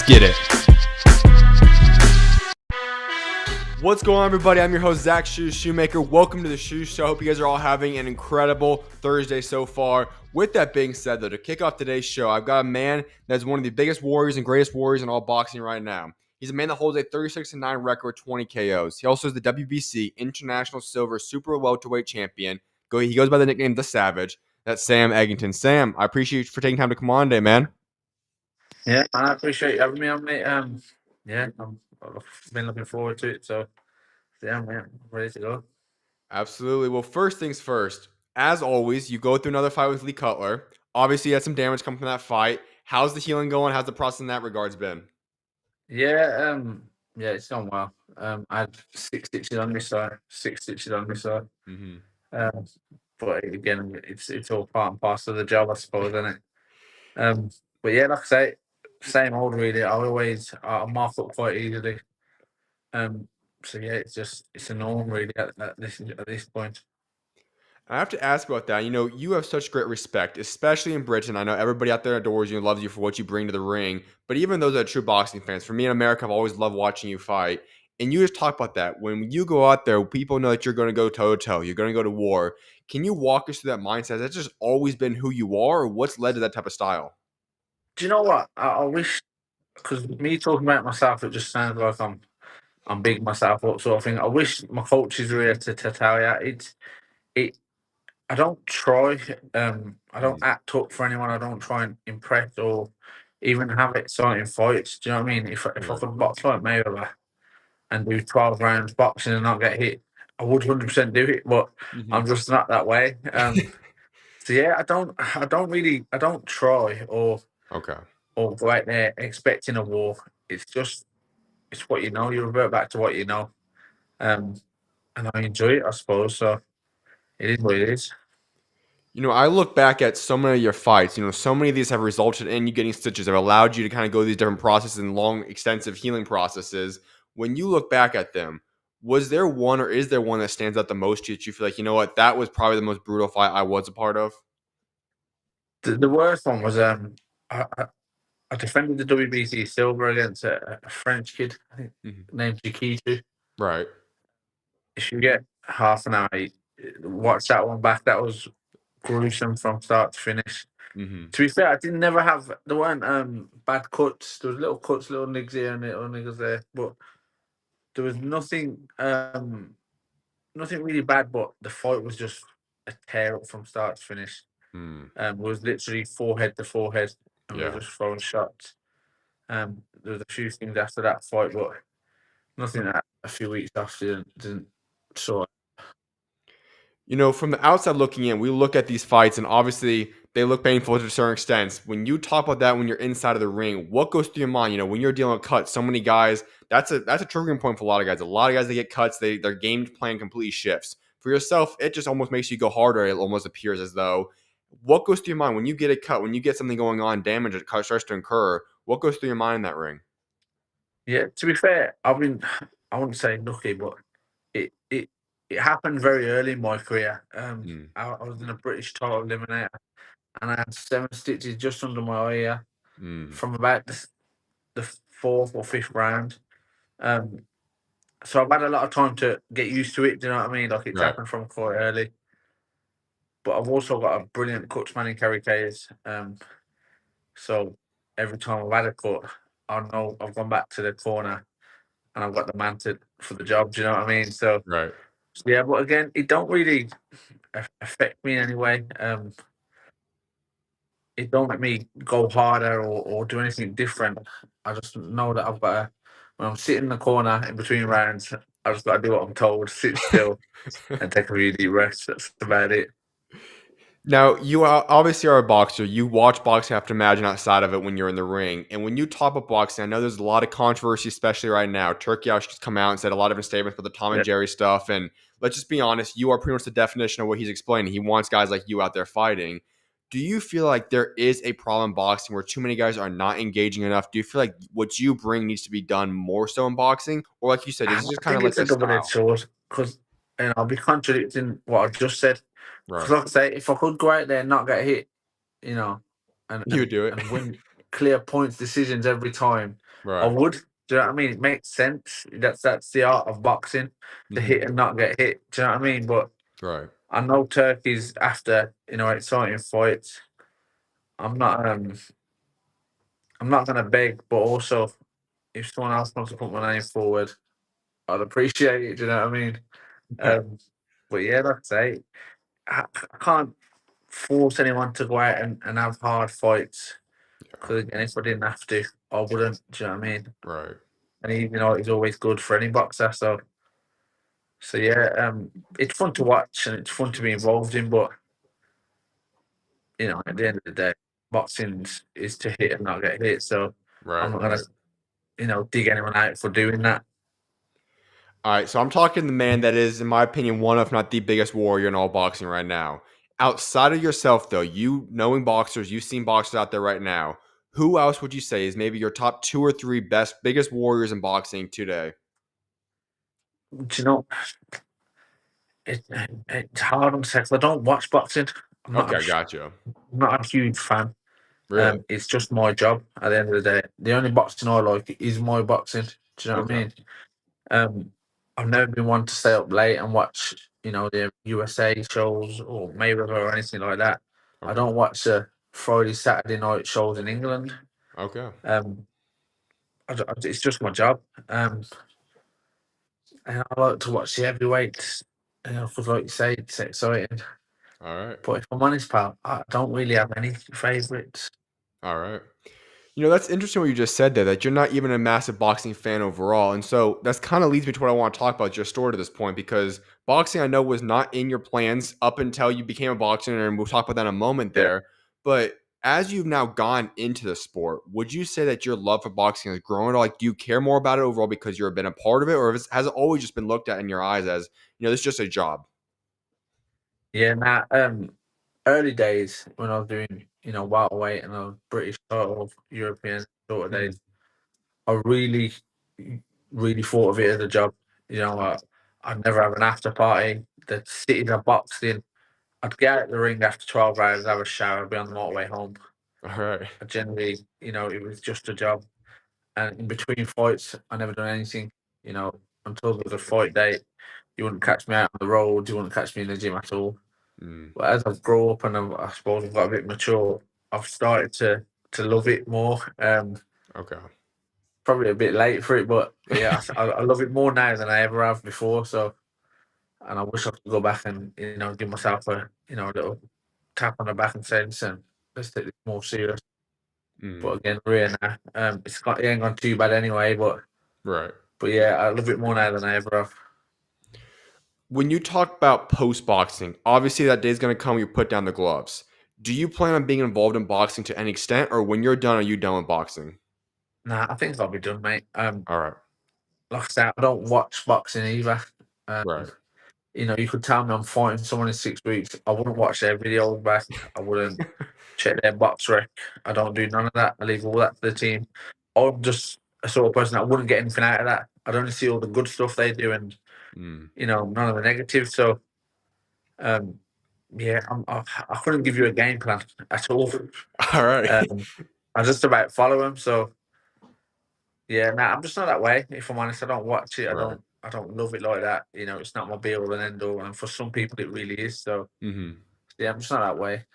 get it. What's going on, everybody? I'm your host, SchuZ Schumaker. Welcome to the SchuZ Show. I hope you guys are all having an incredible Thursday so far. With that being said, though, to kick off today's show, I've got a man that's one of the biggest warriors and greatest warriors in all boxing right now. He's a man that holds a 36-9 record with 20 KOs. He also is the WBC International Silver Super Welterweight Champion. He goes by the nickname The Savage. That's Sam Eggington. Sam, I appreciate you for taking time to come on today, man. Yeah, I appreciate you having me on, mate. I've been looking forward to it, so yeah, man, I'm ready to go. Absolutely. Well, first things first. As always, you go through another fight with Lee Cutler. Obviously, you had some damage come from that fight. How's the healing going? How's the process in that regards been? Yeah, it's gone well. I had 6 stitches on this side, 6 stitches on this side. Mm-hmm. But again, it's all part and parcel of the job, I suppose, isn't it? But yeah, like I say, same old really. I mark up quite easily. So yeah, it's a norm really at this point. I have to ask about that. You know, you have such great respect, especially in Britain. I know everybody out there adores you and loves you for what you bring to the ring. But even those that are true boxing fans, for me in America, I've always loved watching you fight. And you just talk about that. When you go out there, people know that you're going to go toe-to-toe. You're going to go to war. Can you walk us through that mindset? Has that just always been who you are, or what's led to that type of style? Do you know what? I wish, because me talking about myself, it just sounds like I'm big myself up sort of thing. I wish my coaches were here to tell you it. I don't try. I don't act up for anyone. I don't try and impress or even have exciting fights. Do you know what I mean? If I Right. could box like Mayweather and do 12 rounds boxing and not get hit, I would 100% do it. But Mm-hmm. I'm just not that way. So yeah, I don't try Okay. or go out there expecting a war. It's what you know. You revert back to what you know. Um, and I enjoy it, I suppose. So it is what it is. You know, I look back at so many of your fights. You know, so many of these have resulted in you getting stitches, have allowed you to kind of go these different processes and long, extensive healing processes. When you look back at them, was there one or is there one that stands out the most to you that you feel like, you know what, that was probably the most brutal fight I was a part of? The worst one was I, I I defended the WBC silver against a French kid, I think, Mhm. named Keyshawn. Right. If you get half an hour, watch that one back. That was gruesome from start to finish. Hmm. To be fair, I didn't never have there weren't bad cuts. There was little cuts, little nigs here and little niggles there, but there was nothing really bad. But the fight was just a tear up from start to finish. Mm. It was literally forehead to forehead, and we were Yeah. just throwing shots. There was a few things after that fight, but nothing that a few weeks after didn't sort. You know, from the outside looking in, we look at these fights and obviously they look painful to a certain extent. When you talk about that when you're inside of the ring, what goes through your mind? You know, when you're dealing with cuts, so many guys, that's a triggering point for a lot of guys. A lot of guys, they get cuts, their game plan completely shifts. For yourself, it just almost makes you go harder. It almost appears as though. What goes through your mind when you get a cut, when you get something going on, damage that starts to incur? What goes through your mind in that ring? Yeah, to be fair, I wouldn't say lucky, but it it it happened very early in my career. Mm. I was in a British title eliminator, and I had 7 stitches just under my ear Mm. from about the fourth or fifth round. Um, so I've had a lot of time to get used to it. Do you know what I mean? Like it's Right. happened from quite early. But I've also got a brilliant cutsman in Kerry Case. So every time I've had a cut, I know I've gone back to the corner and I've got the man for the job. Do you know what I mean? Right. So yeah, but again, it don't really affect me in any way. It don't make me go harder or do anything different. I just know that I've got to, when I'm sitting in the corner in between rounds, I just got to do what I'm told, sit still and take a really deep rest. That's about it. Now, you obviously are a boxer. You watch boxing, I have to imagine, outside of it when you're in the ring. And when you talk about boxing, I know there's a lot of controversy, especially right now. Turkey just come out and said a lot of different statements about the Tom Yeah. and Jerry stuff. And let's just be honest, you are pretty much the definition of what he's explaining. He wants guys like you out there fighting. Do you feel like there is a problem in boxing where too many guys are not engaging enough? Do you feel like what you bring needs to be done more so in boxing? Or like you said, I is it just kind of think like it's a a double-edged style? sword because, and I'll be contradicting what I just said. Because, Right. like I say, if I could go out there and not get hit, you know, and You and would do it. and win clear points decisions every time, I Right. would. Do you know what I mean? It makes sense. That's the art of boxing, to Hmm. hit and not get hit. Do you know what I mean? But Right. I know Turkey's after, exciting fights. I'm not um I'm not gonna beg, but also if someone else wants to put my name forward, I'd appreciate it. Do you know what I mean? Um, but yeah, that's it. I can't force anyone to go out and have hard fights. Yeah. Because again, if I didn't have to, I wouldn't. Do you know what I mean? Right. And it's always good for any boxer. So yeah, it's fun to watch and it's fun to be involved in. But at the end of the day, boxing is to hit and not get hit. So I'm Right. not gonna, Right. dig anyone out for doing that. All right, so I'm talking the man that is, in my opinion, one if not the biggest warrior in all boxing right now. Outside of yourself, though, you knowing boxers, you've seen boxers out there right now. Who else would you say is maybe your top two or three biggest warriors in boxing today? Do you know, it, it's hard on sex. I don't watch boxing. I'm not. Okay, gotcha. I'm not a huge fan. Really? It's just my job at the end of the day. The only boxing I like is my boxing. Do you know what I Okay. mean? Um, I've never been one to stay up late and watch, the USA shows or Mayweather or anything like that. I Okay. don't watch Friday, Saturday night shows in England. Okay. Um, it's just my job. And I like to watch the heavyweights. Because like you say, it's exciting. All right. But if I'm honest, pal, I don't really have any favourites. All right. That's interesting what you just said there, that you're not even a massive boxing fan overall. And so that's kind of leads me to what I want to talk about your story to this point, because boxing, I know, was not in your plans up until you became a boxer. And we'll talk about that in a moment Yeah. there. But as you've now gone into the sport, would you say that your love for boxing has grown? Or like, do you care more about it overall because you've been a part of it? Or has it always just been looked at in your eyes as, this is just a job? Yeah, nah, early days when I was doing, welterweight and I was British sort of European sort of Mhm. days, I really, really thought of it as a job. I'd never have an after party. The cities I boxed in, I'd get out of the ring after 12 hours, have a shower, be on the motorway home. All right. I generally, it was just a job. And in between fights, I never done anything, until there was a fight date. You wouldn't catch me out on the road, you wouldn't catch me in the gym at all. Mm, But as I've grown up and I suppose I've got a bit mature, I've started to love it more. okay. Probably a bit late for it, but yeah, I love it more now than I ever have before. So, and I wish I could go back and give myself a little tap on the back and say, "Listen, let's take this more serious." Mm, But again, we're here now. It ain't gone too bad anyway. right. But yeah, I love it more now than I ever have. When you talk about post boxing, obviously that day's going to come when you put down the gloves. Do you plan on being involved in boxing to any extent, or when you're done, are you done with boxing? Nah, I think I'll be done, mate. All right. Like I said, I don't watch boxing either. Um, Right. you could tell me I'm fighting someone in 6 weeks. I wouldn't watch their videos back. I wouldn't check their box rec. I don't do none of that. I leave all that to the team. I'm just a sort of person that wouldn't get anything out of that. I'd only see all the good stuff they do and, Mm. none of the negative. So, um, yeah, I couldn't give you a game plan at all. All right. I just about follow him. So, yeah, nah, I'm just not that way. If I'm honest, I don't watch it. I Right. don't. I don't love it like that. It's not my be all and end all. And for some people, it really is. So, Hmm. yeah, I'm just not that way.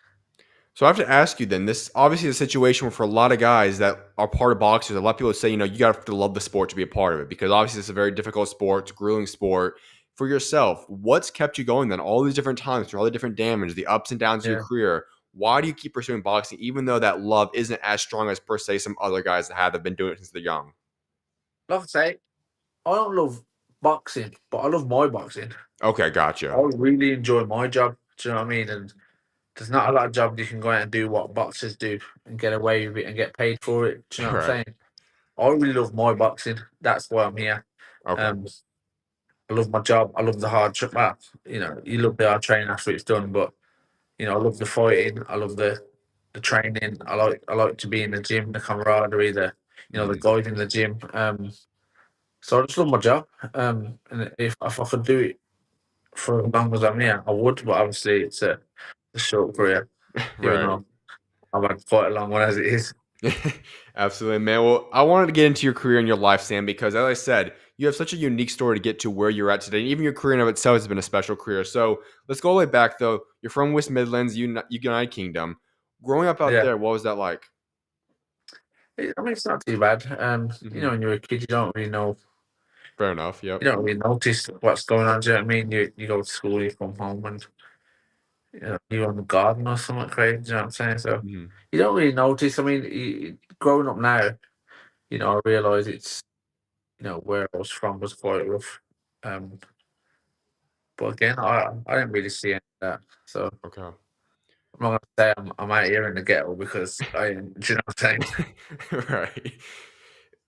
So I have to ask you then. This obviously is a situation where for a lot of guys that are part of boxers, a lot of people say, you got to love the sport to be a part of it because obviously it's a very difficult sport, it's a grueling sport. For yourself, what's kept you going then? All these different times, through all the different damage, the ups and downs of your Yeah. career. Why do you keep pursuing boxing, even though that love isn't as strong as per se some other guys that have been doing it since they're young? Like I say, I don't love boxing, but I love my boxing. Okay, I gotcha. really enjoy my job. Do you know what I mean? And there's not a lot of jobs you can go out and do what boxers do and get away with it and get paid for it. Do you know what I'm Right. saying? I really love my boxing. That's why I'm here. Okay. Um, I love my job. I love the hard trip. Well, you love the hard training after it's done, but I love the fighting. I love the training. I like to be in the gym, the camaraderie, the Mm. guys in the gym. So I just love my job. And if I could do it for as long as I'm here, I would. But obviously, it's a short career, even Right. though I've had quite a long one as it is. Absolutely, man. Well, I wanted to get into your career and your life, Sam, because as I said, you have such a unique story to get to where you're at today. And even your career in of itself has been a special career. So let's go all the way back, though. You're from West Midlands, United Kingdom. Growing up out Yeah, there, what was that like? I mean it's not too bad. Hmm. When you're a kid, you don't really know, Fair enough. Yep. you don't really notice what's going on. Do you know what I mean? You go to school, you come home, and you're on the garden or something crazy. Do you know what I'm saying? So Hmm. you don't really notice. I mean, growing up now, I realise it's where I was from was quite rough. Um, but again, I didn't really see any of that. So Okay. I'm not gonna say I'm out here in the ghetto because do you know what I'm saying? Right.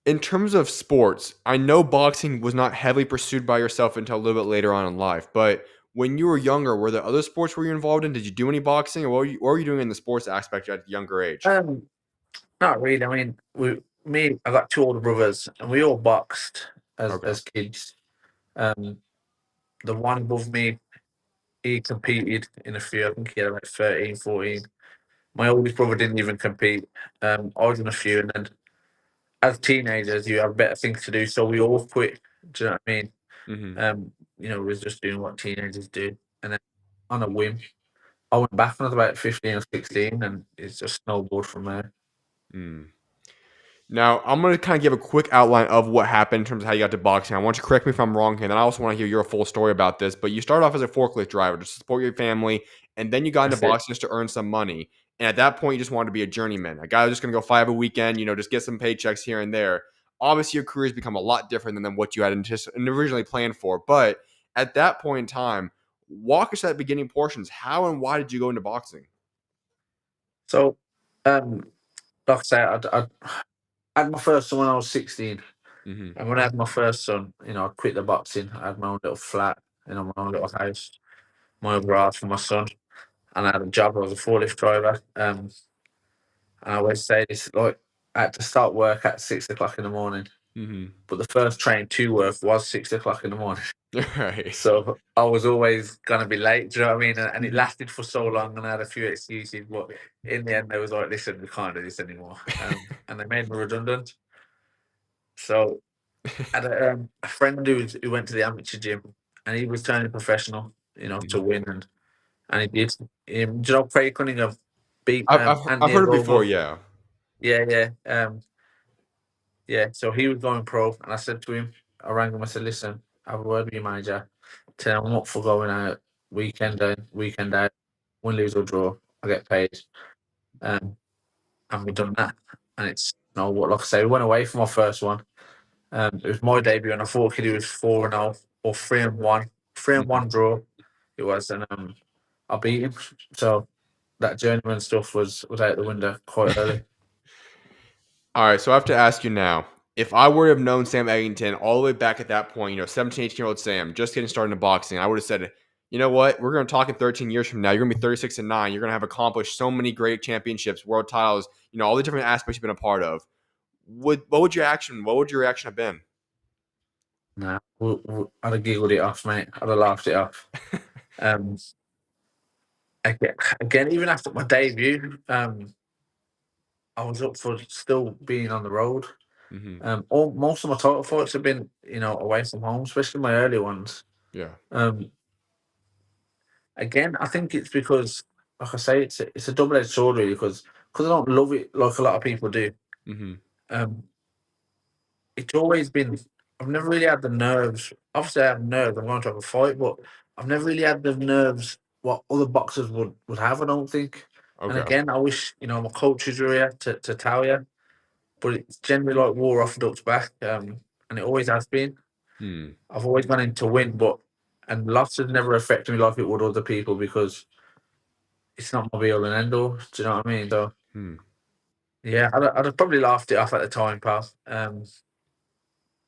In terms of sports, I know boxing was not heavily pursued by yourself until a little bit later on in life, but when you were younger, were there other sports were you involved in? Did you do any boxing, or what were you doing in the sports aspect at a younger age? Um, Not really. I mean, I got two older brothers, and we all boxed Okay. as kids. Um, the one above me, he competed in a few. I think he had like 13, 14. My oldest brother didn't even compete. I was in a few, and then as teenagers, you have better things to do, so we all quit. Do you know what I mean? Hmm. We was just doing what teenagers do, and then on a whim, I went back when I was about 15 or 16, and it's just snowballed from there. Mm. Now, I'm going to kind of give a quick outline of what happened in terms of how you got to boxing. I want you to correct me if I'm wrong here, and then I also want to hear your full story about this. But you started off as a forklift driver to support your family, and then you got into That's it. boxing just to earn some money. And at that point, you just wanted to be a journeyman, a guy who's just going to go fight every weekend, just get some paychecks here and there. Obviously, your career has become a lot different than what you had originally planned for. But at that point in time, walk us through that beginning portions. How and why did you go into boxing? So, um, like I say, I had my first son when I was 16. Hmm. And when I had my first son, I quit the boxing. I had my own little flat, my own little house, my own grass for my son. And I had a job. I was a forklift driver. And I always say this, like, I had to start work at 6 o'clock in the morning. Hmm. But the first train to work was 6 o'clock in the morning. Right. So I was always going to be late. Do you know what I mean? And it lasted for so long, and I had a few excuses. But in the end, they was like, listen, we can't do this anymore. And they made me redundant. So I had a friend who went to the amateur gym, and he was turning professional, to Mhm. win, and he did. Do you know Craig Cunningham beat I've Anthony heard it before, Rover? yeah. Yeah, yeah, yeah. So he was going pro, and I said to him, I rang him. I said, "Listen, I have a word with your manager. Tell him I'm up for going out weekend in, weekend out, win, lose or draw. I get paid." Um, and we done that, and it's what like I say, we went away from our first one. It was my debut, and I thought it was 4-0 or 3-1, three and Mhm. one draw. It was, and I beat him. So that journeyman stuff was out the window quite early. All right, so I have to ask you now, if I were to have known Sam Eggington all the way back at that point, 17, 18-year-old Sam, just getting started in boxing, I would have said, you know what, we're going to talk in 13 years from now. You're going to be 36 and 9. You're going to have accomplished so many great championships, world titles, all the different aspects you've been a part of. What would your reaction have been? Nah, I'd have giggled it off, mate. I'd have laughed it off. Um, again, even after my debut, I was up for still being on the road. Hmm. Most of my title fights have been, away from home, especially my early ones. Yeah. Um, Again, I think it's because, like I say, it's a double edged sword really because I don't love it like a lot of people do. Hmm. Um, it's always been. I've never really had the nerves. Obviously, I have nerves. I'm going to have a fight, but I've never really had the nerves what other boxers would have. I don't think. And Okay. again, I wish my coaches were here to tell you, but it's generally like war off a duck's back, and it always has been. Hmm. I've always gone in to win, and loss has never affected me like it would other people because it's not my be all and end all. Do you know what I mean? So Hmm. yeah, I'd have probably laughed it off at the time, pal, and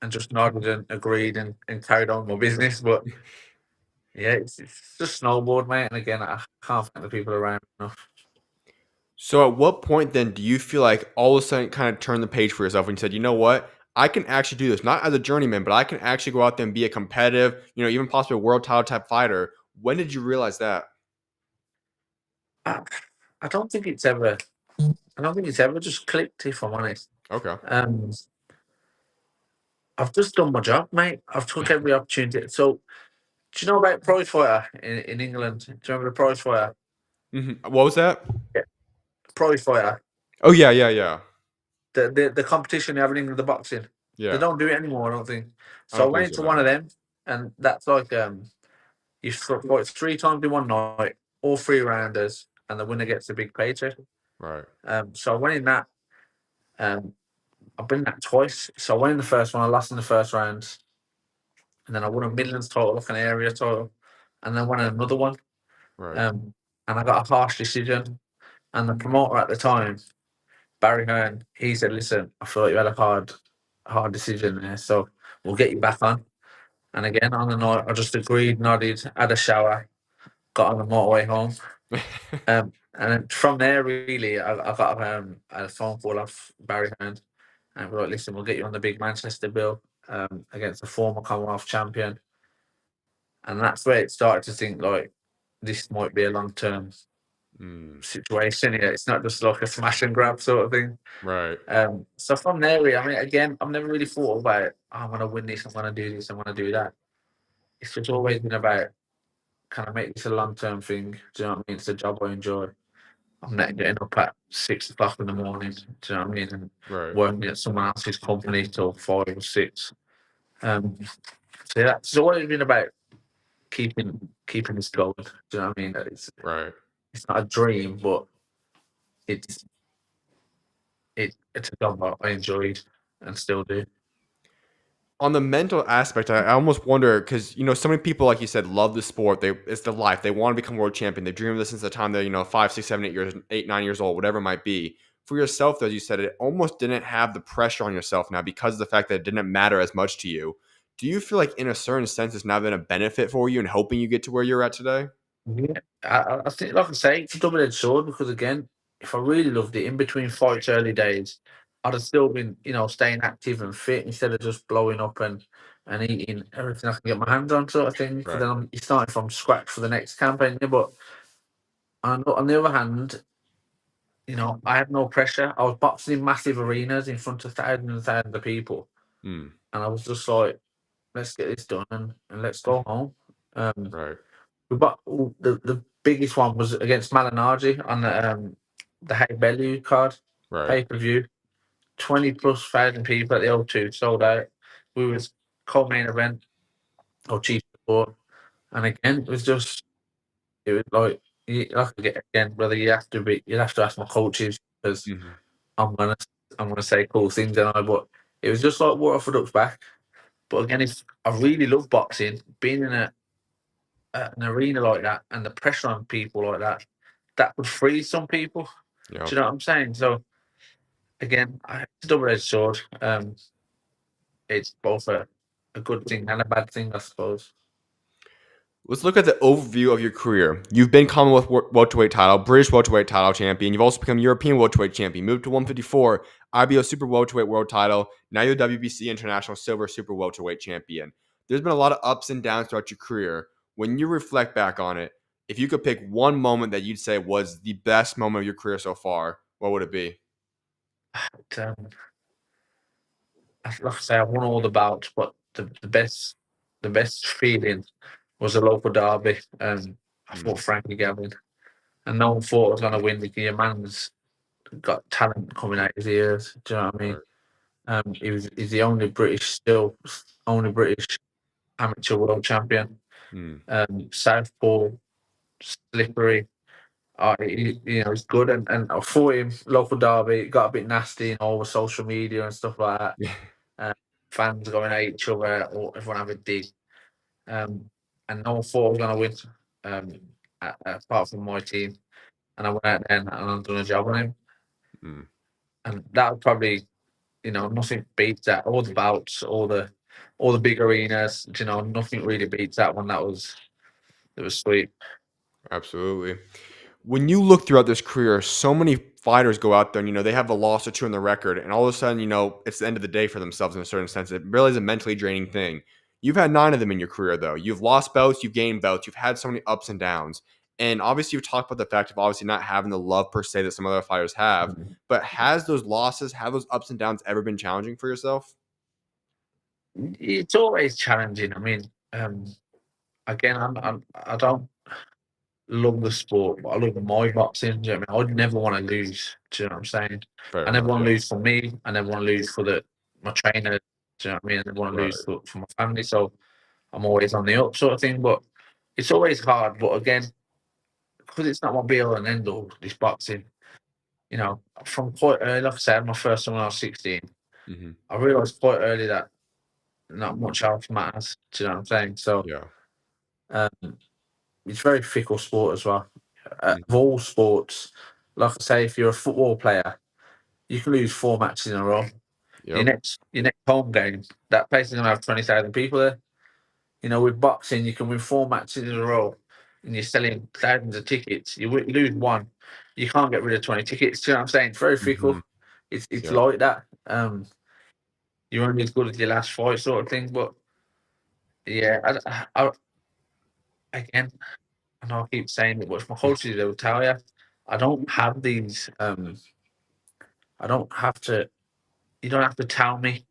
just nodded and agreed and carried on my business. But yeah, it's just snowboard, mate. And again, I can't thank the people around me enough. So at what point then do you feel like all of a sudden kind of turn the page for yourself and you said, you know what? I can actually do this, not as a journeyman, but I can actually go out there and be a competitive, even possibly a world title type fighter. When did you realize that? I, I don't think it's ever. I don't think it's ever just clicked, if I'm honest. Okay. Um, I've just done my job, mate. I've took every opportunity. So, do you know about prize fighter in England? Do you remember the prize fighter? What was that? Yeah, prize fighter. Oh yeah, yeah, yeah, The competition they have in England, the boxing. They yeah. don't do it anymore, I don't think. I So I don't went believe so. into one No. of them, and that's like you fight 3 times in one night, all 3 rounders, and the winner gets a big paycheck. Right. So I went in that. Um, I've been in that twice. So I went in the first one, I lost in the first round, and then I won a Midlands title, like an area title, and then won another one. Right. And I got a harsh decision. And the promoter at the time, Barry Hearn, he said, "Listen, I feel like you had a hard decision there, so we'll get you back on." And again, on the night, I just agreed, nodded, had a shower, got on the motorway home. And then from there, really, I got a phone call off Barry Hearn, and we're like, "Listen, we'll get you on the big Manchester bill against the former Commonwealth champion." And that's where it started to think like this might be a long term Mm, situation. Yeah, it's not just like a smash and grab sort of thing. right. So from there, really, I mean, again, I've never really thought about, "Oh, I'm gonna win this, I'm gonna do this, I'm gonna do that." It's just always been about, can I make this a long term thing? Do you know what I mean? It's a job I enjoy. I'm not getting up at 6 o'clock in the morning. Do you know what I mean? And Right. working at someone else's company till 5 or 6. Um, so yeah, it's always been about keeping this going. Do you know what I mean? Right. It's not a dream, but it's it's a job I enjoyed and still do. On the mental aspect, I almost wonder because so many people, like you said, love the sport. It's the life. They want to become world champion. They dream of this since the time they're 5, 6, 7, 8 years, 8, 9 years old, whatever it might be. For yourself, though, as you said, it almost didn't have the pressure on yourself now because of the fact that it didn't matter as much to you. Do you feel like, in a certain sense, it's now been a benefit for you and helping you get to where you're at today? Yeah, I think, like I say, it's a double-edged sword because again, if I really loved it, in between fights, early days, I'd have still been, staying active and fit instead of just blowing up and eating everything I can get my hands on, sort of thing. Because Right. then you're starting from scratch for the next campaign. Yeah, but on the other hand, I had no pressure. I was boxing in massive arenas in front of thousands and thousands of people, Mm, and I was just like, "Let's get this done and let's go home." Um, right. We got the biggest one was against Malinaji on the Hay Bellew card Right. pay per view. 20 plus thousand people at the O2 sold out. We was co-main event or chief support, and again it was like like again, brother. You'd have to ask my coaches because Hmm. I'm gonna I'm gonna say cool things, and but it was just like water for ducks back. But again, if I really love boxing, being in an arena like that and the pressure on people like that, that would freeze some people. Yeah. Do you know what I'm saying? So again, it's a double-edged sword. It's both a good thing and a bad thing, I suppose. Let's look at the overview of your career. You've been Commonwealth welterweight title, British welterweight title champion. You've also become European welterweight champion. Moved to 154, IBO super welterweight world title. Now you're WBC international silver super welterweight champion. There's been a lot of ups and downs throughout your career. When you reflect back on it, if you could pick one moment that you'd say was the best moment of your career so far, what would it be? But, like I say, I won all the bouts, but the best feeling was a local derby. I Mm, fought Frankie Gavin, and no one thought I was going to win because your man's got talent coming out his ears. Do you know what I mean? right. He's the only British amateur world champion. Mm, Southpaw, slippery. He's good, and I fought him local derby. It got a bit nasty, over social media and stuff like that. yeah. Uh, Fans going at each other, or everyone have a dig. And no one thought I was going to win, apart from my team. And I went out there and I've done a job on him. Mm, And that would probably, nothing beats that. All the bouts, all the big arenas, nothing really beats that one. It was sweet. absolutely. When you look throughout this career, so many fighters go out there and they have a loss or two on the record, and all of a sudden, it's the end of the day for themselves in a certain sense. It really is a mentally draining thing. You've had 9 of them in your career, though. You've lost belts, you've gained belts, you've had so many ups and downs. And obviously, you've talked about the fact of obviously not having the love per se that some other fighters have. But has those losses, have those ups and downs ever been challenging for yourself? It's always challenging. I mean, again, I don't love the sport, but I love my boxing. Do you know what I mean? I'd never want to lose. Do you know what I'm saying? Fair I never enough. want to Yeah. lose for me. I never want to lose for my trainer. Do you know what I mean? I never want to Right. lose for my family. So I'm always on the up sort of thing. But it's always hard. But again, because it's not my be all and end all, this boxing, you know, from quite early, like I said, my first one when I was 16, Hmm. I realised quite early that not much else matters. Do you know what I'm saying? So Yeah. um, it's a very fickle sport as well. Of Hmm. all sports, like I say, if you're a football player, you can lose 4 matches in a row. Yep. Your next home game, that place is gonna have 20,000 people there. You know, with boxing, you can win 4 matches in a row, and you're selling thousands of tickets. You lose one, you can't get rid of 20 tickets. Do you know what I'm saying? It's very Hmm. fickle. It's Yep. like that. You're only as good as your last fight, sort of thing. But yeah, again, I know I keep saying it, but if my coaches they will tell you, I don't have these. I don't have to. You don't have to tell me.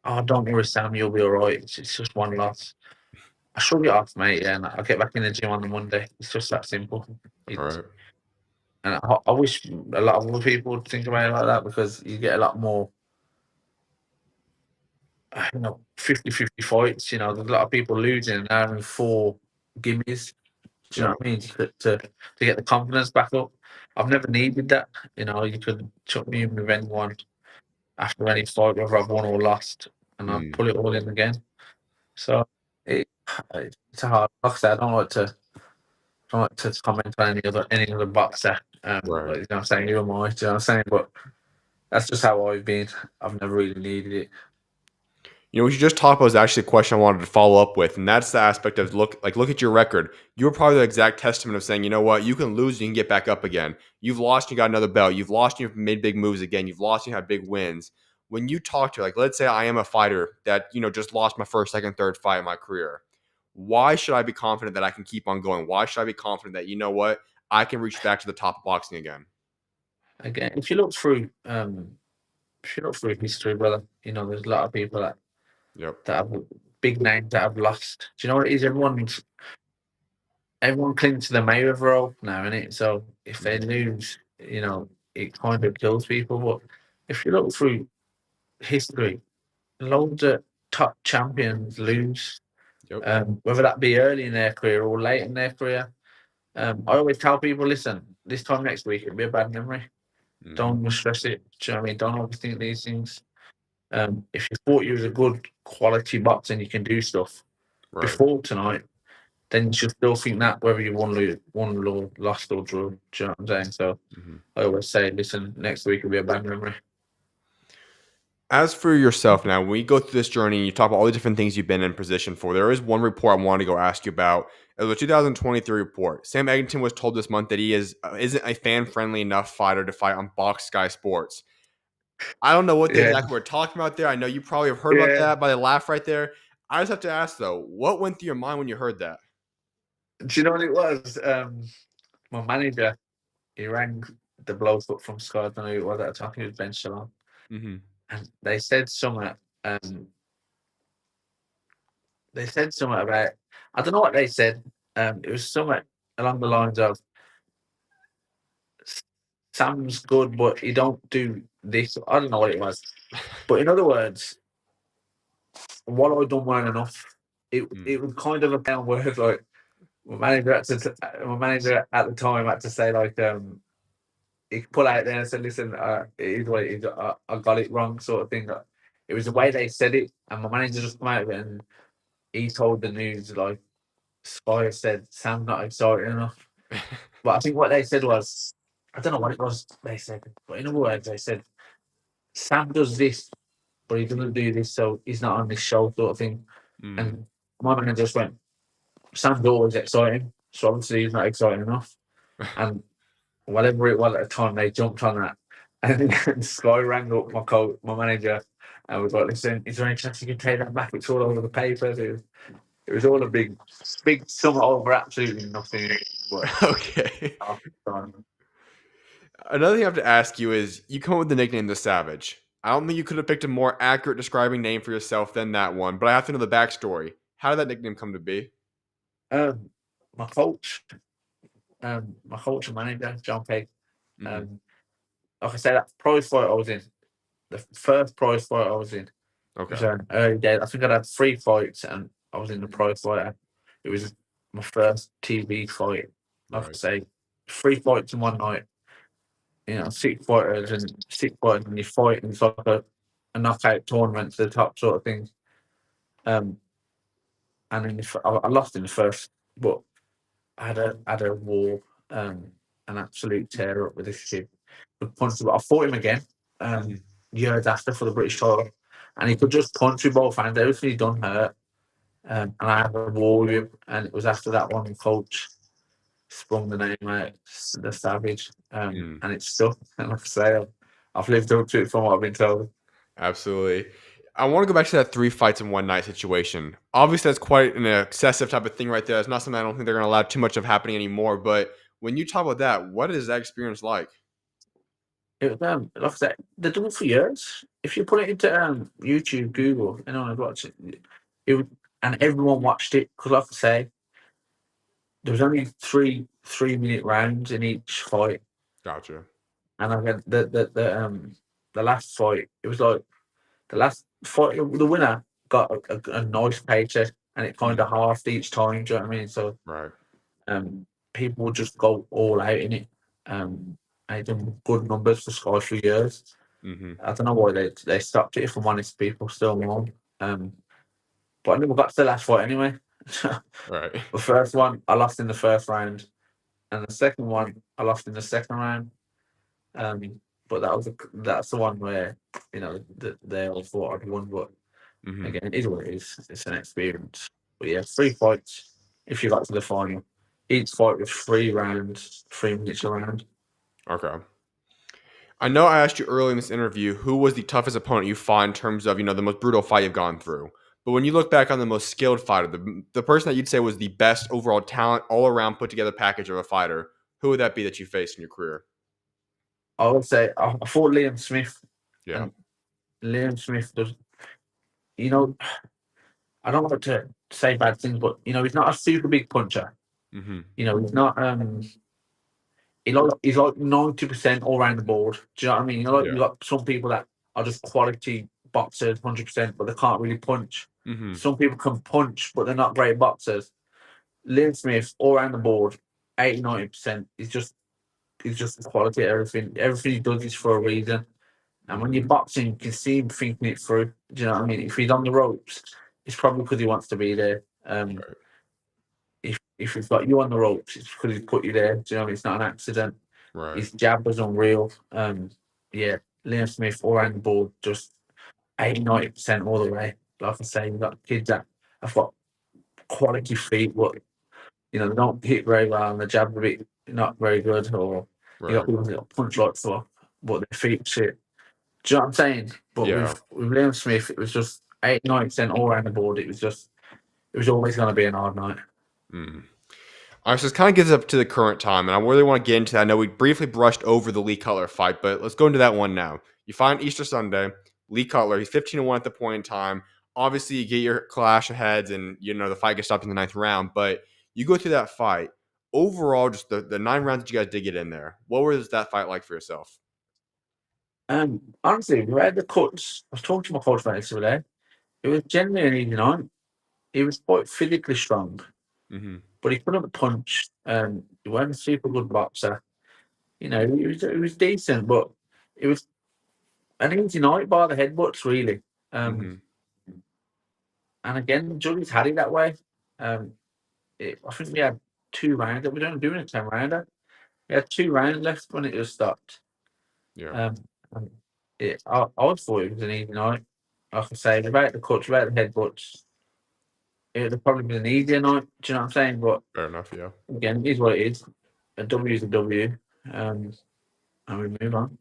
Oh, don't worry, Sam. You'll be all right. It's just one loss. I shrug it off, mate. Yeah, and I'll get back in the gym on the Monday. It's just that simple. All It, right. and I wish a lot of other people would think about it like that because you get a lot more, 50-50 fights. You know, there's a lot of people losing and having 4 gimmies. Do you know Yep. what I mean? To get the confidence back up. I've never needed that. You know, you could chuck me in with anyone after any fight, whether I've won or lost, and I'll Mm. pull it all in again. So it, it's a hard. Like I said, I don't like to comment on any other boxer. Right. But, you know what I'm saying? Who am I? Do you know what I'm saying? But that's just how I've been. I've never really needed it. You know, what you just talked about is actually a question I wanted to follow up with, and that's the aspect of look at your record. You were probably the exact testament of saying, you know what, you can lose, you can get back up again. You've lost, you got another belt. You've lost, you've made big moves again. You've lost, you had big wins. When you talk to, like, let's say I am a fighter that just lost my first, second, third fight in my career. Why should I be confident that I can keep on going? Why should I be confident that I can reach back to the top of boxing again? Again, if you look through history, brother, there's a lot of people Yep. that have big names that have lost. Do you know what it is? Everyone clings to the Mayweather role now, innit? So if they Hmm. lose, it kind of kills people. But if you look through history, loads of top champions lose, Yep. whether that be early in their career or late in their career. I always tell people, listen, this time next week it'll be a bad memory. Hmm. Don't stress it. Do you know what I mean? Don't overthink these things. If you thought you was a good quality boxer and you can do stuff Right. before tonight, then you should still think that whether you won or lost or drew. Do you know what I'm saying? So Hmm. I always say, listen, next week will be a bad memory. As for yourself now, when you go through this journey and you talk about all the different things you've been in position for, there is one report I wanted to go ask you about. It was a 2023 report. Sam Eggington was told this month that he isn't a fan-friendly enough fighter to fight on Box Sky Sports. I don't know what Yeah, exactly we're talking about there. I know you probably have heard about yeah. that by the laugh right there. I just have to ask though, what went through your mind when you heard that? Do you know what it was? My manager, he rang the bloke up from Sky. I don't know who it was at the time. He was Ben Shalom, Hmm. and they said something. They said something about. I don't know what they said. It was something along the lines of Sam's good, but he don't do this. I don't know what it was, but in other words, what I done weren't enough. It was kind of a down word. Like my manager at the time had to say like he put out there and said, "Listen, it is what it is. I got it wrong," sort of thing. It was the way they said it, and my manager just come out of it and he told the news like Spire said Sam's not exciting enough. But I think what they said was, I don't know what it was they said, but in other words, they said Sam does this, but he doesn't do this, so he's not on this show, sort of thing. Mm. And my manager just went, Sam's always exciting, so obviously he's not exciting enough. And whatever it was at the time, they jumped on that. And then Sky rang up my manager, and was like, "Listen, is there any chance you can take that back? It's all over the papers." It was all a big sum over absolutely nothing. But Okay. um, Another thing I have to ask you is you come up with the nickname The Savage. I don't think you could have picked a more accurate describing name for yourself than that one, but I have to know the backstory. How did that nickname come to be? um, my coach, my coach and manager, John Pegg. Hmm. Um, like I said, that prize fight I was in, the first prize fight I was in, was Okay. an early day. I think I'd had 3 fights and I was in the prize fighter. It was my first TV fight. Like I Right. say, 3 fights in one night. 6 fighters and you fight, and it's like a knockout tournament to the top sort of thing. Um, and I lost in the first, but I had a war, an absolute tear up with this kid. But I fought him again, Hmm. years after for the British title, and he could just punch with both hands. Everything he done hurt, and I had a war with him. And it was after that one, coach sprung the name out, the Savage, Mm, and it's stuck. And like I say, I've lived up to it from what I've been told. absolutely. I want to go back to that 3 fights in one night situation. Obviously, that's quite an excessive type of thing right there. It's not something I don't think they're going to allow too much of happening anymore. But when you talk about that, what is that experience like? It was, like I said, they've done it for years. If you put it into YouTube, Google, anyone would watch it. It would, and everyone watched it because, like I say, there was only three-minute rounds in each fight, Gotcha. and I had the last fight. It was like the last fight. The winner got a nice paycheck, and it kind Mm, of halved each time. Do you know what I mean? So right. people would just go all out in it. I done good numbers for Sky for years. Hmm. I don't know why they stopped it. If I'm honest, people still want. But I never got to the last fight anyway. Right. The first one I lost in the first round, and the second one I lost in the second round. But that's the one where they all thought I'd won. But Hmm. again, it is what it is. It's an experience. But yeah, 3 fights. If you got to the final, each fight was 3 rounds, 3 minutes a round. Okay. I know I asked you earlier in this interview who was the toughest opponent you fought in terms of, the most brutal fight you've gone through. But when you look back on the most skilled fighter, the person that you'd say was the best overall talent, all around put together package of a fighter, who would that be that you faced in your career? I would say I fought Liam Smith, Yeah. and Liam Smith does. You know, I don't want to say bad things, but he's not a super big puncher. Hmm. He's not. He's like 90% all around the board. Do you know what I mean? You Yeah. got some people that are just quality boxers, 100%, but they can't really punch. Hmm. Some people can punch, but they're not great boxers. Liam Smith, all around the board, 80-90%. He's just quality at everything. Everything he does is for a reason. And when Hmm. you're boxing, you can see him thinking it through. Do you know what I mean? If he's on the ropes, it's probably because he wants to be there. Right. If he's got you on the ropes, it's because he's put you there. Do you know what I mean? It's not an accident. Right. His jab was unreal. Yeah, Liam Smith all around the board, just 80-90% all the way. Like I say, you've got kids that have got quality feet, but they don't hit very well, and the jab a bit not very good. Or you got Right. people that punch like fuck, but their feet shit. Do you know what I'm saying? But Yeah. with Liam Smith, it was just 80-90% all around the board. It was always going to be an hard night. Mm. All right, so this kind of gets up to the current time, and I really want to get into that. I know we briefly brushed over the Lee Cutler fight, but let's go into that one now. You find Easter Sunday, Lee Cutler, he's 15-1 at the point in time. Obviously, you get your clash of heads, and the fight gets stopped in the ninth round, but you go through that fight. Overall, just the 9 rounds that you guys did get in there, what was that fight like for yourself? Honestly, we had the cuts. I was talking to my coach about this the other day. It was genuinely an easy night. He was quite physically strong, Hmm. but he couldn't punch. He wasn't a super good boxer. He was decent, but it was an easy night by the headbutts, really. Um, Hmm. and again, the judges had it that way. Um, I think we had 2 rounds. We were only doing a 10 rounder. We had 2 rounds left when it was stopped. Yeah, Um, and I thought it was an easy night. Like I say, about the cuts, about the headbutts, it would probably been an easier night. Do you know what I'm saying? But fair enough. Yeah. again, it is what it is. A W is a W, and we move on.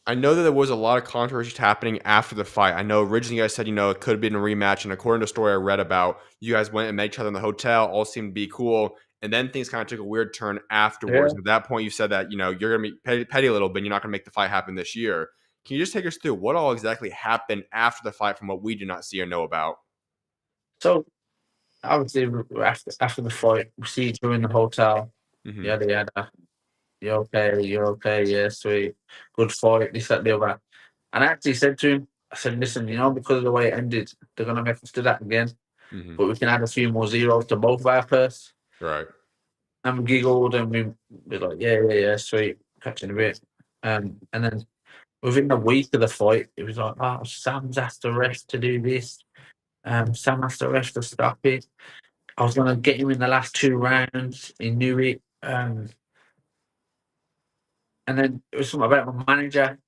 I know that there was a lot of controversy happening after the fight. I know originally you guys said, it could have been a rematch. And according to a story I read about, you guys went and met each other in the hotel, all seemed to be cool. And then things kind of took a weird turn afterwards. Yeah. At that point, you said that, you're going to be petty a little bit. You're not going to make the fight happen this year. Can you just take us through what all exactly happened after the fight from what we do not see or know about? So obviously after the fight, we see each other in the hotel. Mm-hmm. Yada yada. You're okay. You're okay. Yeah, sweet. Good fight. This, that, the other. And I actually said to him, I said, listen, because of the way it ended, they're gonna make us do that again. Mm-hmm. But we can add a few more zeros to both of our purse. Right. And we giggled and we were like, yeah, sweet. Catching a bit. And then within a week of the fight, it was like, oh, Sam's asked the ref to do this. Sam asked the ref to stop it. I was going to get him in the last 2 rounds. He knew it. And then it was something about my manager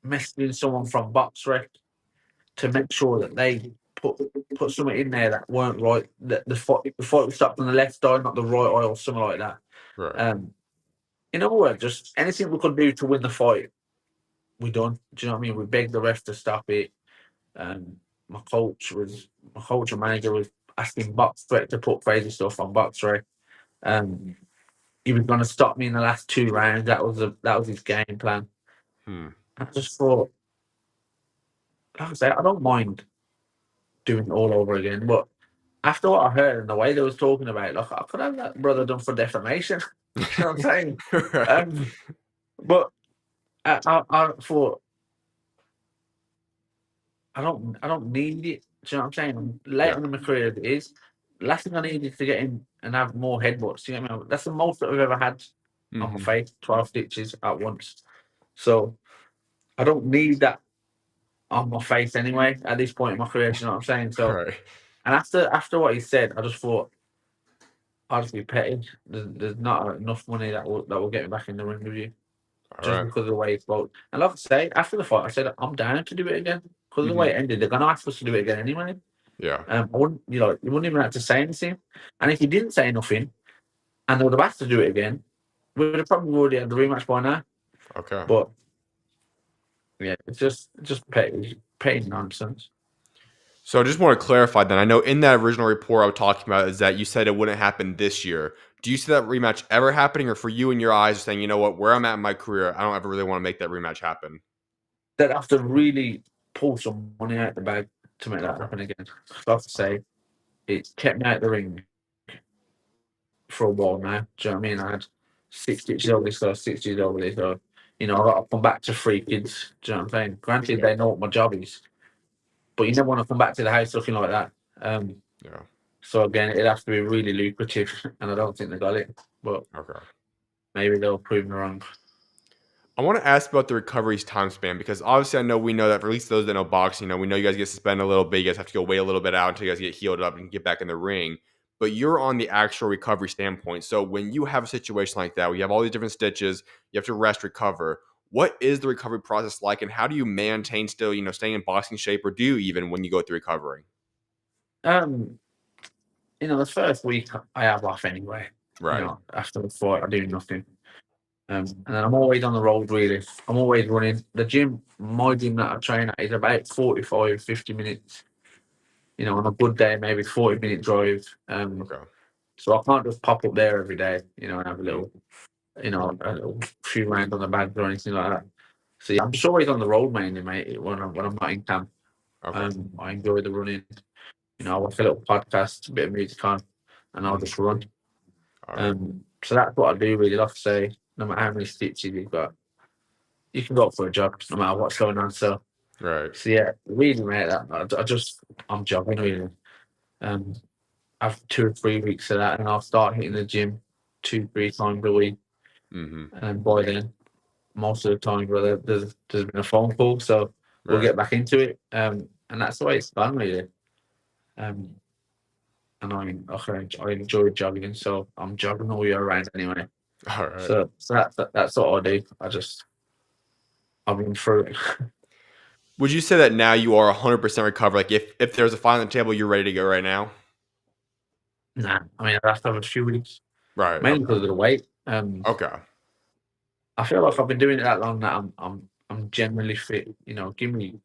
messaging someone from BoxRec to make sure that they put something in there that weren't right. That the fight was stopped on the left eye, not the right eye, or something like that. Right. In other words, just anything we could do to win the fight, we done. Do you know what I mean? We begged the ref to stop it. My coach and manager was asking BoxRec to put crazy stuff on BoxRec. He was going to stop me in the last 2 rounds. That was his game plan. I just thought, like I say, I don't mind doing it all over again, but after what I heard and the way they was talking about it, like I could have that brother done for defamation. You know what I'm saying? Right. But I thought I don't need it. Do you know what I'm saying? I'm late in my career as it is. Last thing I need is to get in and have more headbutts. You know what I mean? That's the most that I've ever had on my face, 12 stitches at once. So I don't need that on my face anyway at this point in my career. Do you know what I'm saying? So, Right. and after what he said, I just thought I'll just be petty. There's not enough money that will get me back in the ring with you. All Just right. because of the way it spoke. And like I say, after the fight, I said I'm down to do it again because of the way it ended. They're gonna ask us to do it again anyway. Yeah. I wouldn't, you wouldn't even have to say anything. And if you didn't say nothing, and they would have asked to do it again, we would have probably already had the rematch by now. Okay. But yeah, it's just petty nonsense. So I just want to clarify then. I know in that original report I was talking about is that you said it wouldn't happen this year. Do you see that rematch ever happening, or for you in your eyes, saying, you know what, where I'm at in my career, I don't ever really want to make that rematch happen? They'd have to really pull some money out the bag to make that Okay. happen again. I have to say, it kept me out the ring for a while now. Do you know what I mean? I had 6 stitches over this, 6 stitches over this. So, I got to come back to 3 kids. Do you know what I'm saying? Granted, they know what my job is, but you never want to come back to the house looking like that. Yeah. So again, it'd have to be really lucrative, and I don't think they got it. But Okay. maybe they'll prove me wrong. I want to ask about the recovery's time span, because obviously we know that for at least those that know boxing, we know you guys get suspended a little bit. You guys have to go wait a little bit out until you guys get healed up and get back in the ring. But you're on the actual recovery standpoint. So when you have a situation like that, where you have all these different stitches, you have to rest, recover. What is the recovery process like, and how do you maintain still, staying in boxing shape, or do you even when you go through recovery? The first week I have off anyway. Right. After the fight, I do nothing. And then I'm always on the road, really. I'm always running. My gym that I train at is about 45, 50 minutes. On a good day, maybe 40-minute drive. Okay. So I can't just pop up there every day, and have a Mhm. little few rounds on the bag or anything like that. So yeah, I'm just always on the road mainly, mate, when I'm not in camp. Okay. I enjoy the running. I watch a little podcast, a bit of music on, and I'll just run. All right. So that's what I do really. Like I say, no matter how many stitches you've got, you can go for a jog no matter what's going on. So Right. yeah, really, mate. I'm jogging really. After 2 or 3 weeks of that, and I'll start hitting the gym 2-3 times a week. Mm-hmm. And by then, most of the time, brother, there's been a phone call, so we'll Right. get back into it. And that's the way it's gone, really. And I enjoy jogging, so I'm jogging all year round anyway. All right. So that's what I do. I run through it. Would you say that now you are 100% recovered? Like if there's a fight on the table, you're ready to go right now? Nah, I mean, I have to have a few weeks, Right. mainly Okay. because of the weight. Okay. I feel like I've been doing it that long that I'm generally fit. Give me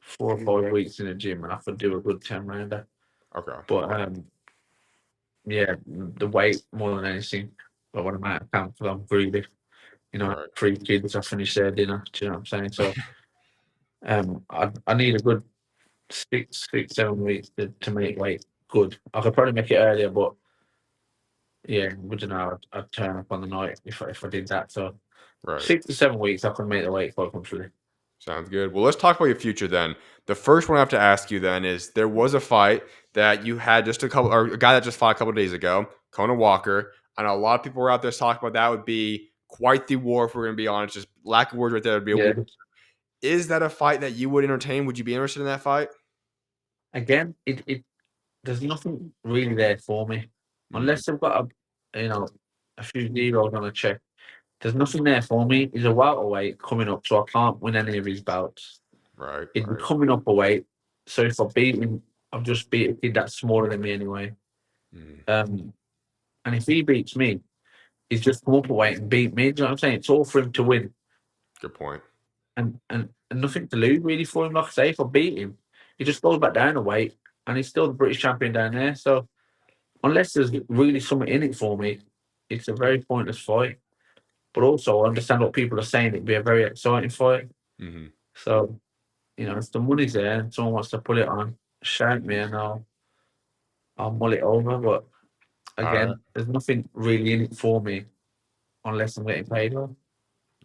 4 or 5 weeks in the gym, and I could do a good 10 rounder. Okay. But yeah, the weight more than anything. But when I'm out of camp, I'm greedy. I have Right. 3 kids. I finish their dinner. Do you know what I'm saying? So, I need a good 6, 7 weeks to make weight good. I could probably make it earlier, but yeah, wouldn't know. I'd turn up on the night if I did that. So Right. 6 to 7 weeks, I could make the weight quite comfortably. Sounds good. Well, let's talk about your future then. The first one I have to ask you then is there was a fight that you had just a couple, or a guy that just fought a couple of days ago, Conan Walker. I know a lot of people were out there talking about that would be quite the war if we're going to be honest. Just lack of words right there would be a war. Yeah. Is that a fight that you would entertain? Would you be interested in that fight? Again, it there's nothing really there for me Mm, unless I've got a few zeros on a check. There's nothing there for me. He's a welterweight coming up, so I can't win any of his bouts. right, He'd be right. coming up a weight, so if I beat him, I've just beat a kid that's smaller than me anyway. Mm, And if he beats me, he's just come up a weight and beat me. Do you know what I'm saying? It's all for him to win, good point. and nothing to lose really for him. Like I say, if I beat him, he just goes back down a weight, and he's still the British champion down there. So unless there's really something in it for me, it's a very pointless fight. But also, I understand what people are saying. It'd be a very exciting fight. Hmm. So if the money's there and someone wants to put it on, shout me and I'll mull it over. But All right, again, there's nothing really in it for me unless I'm getting paid well.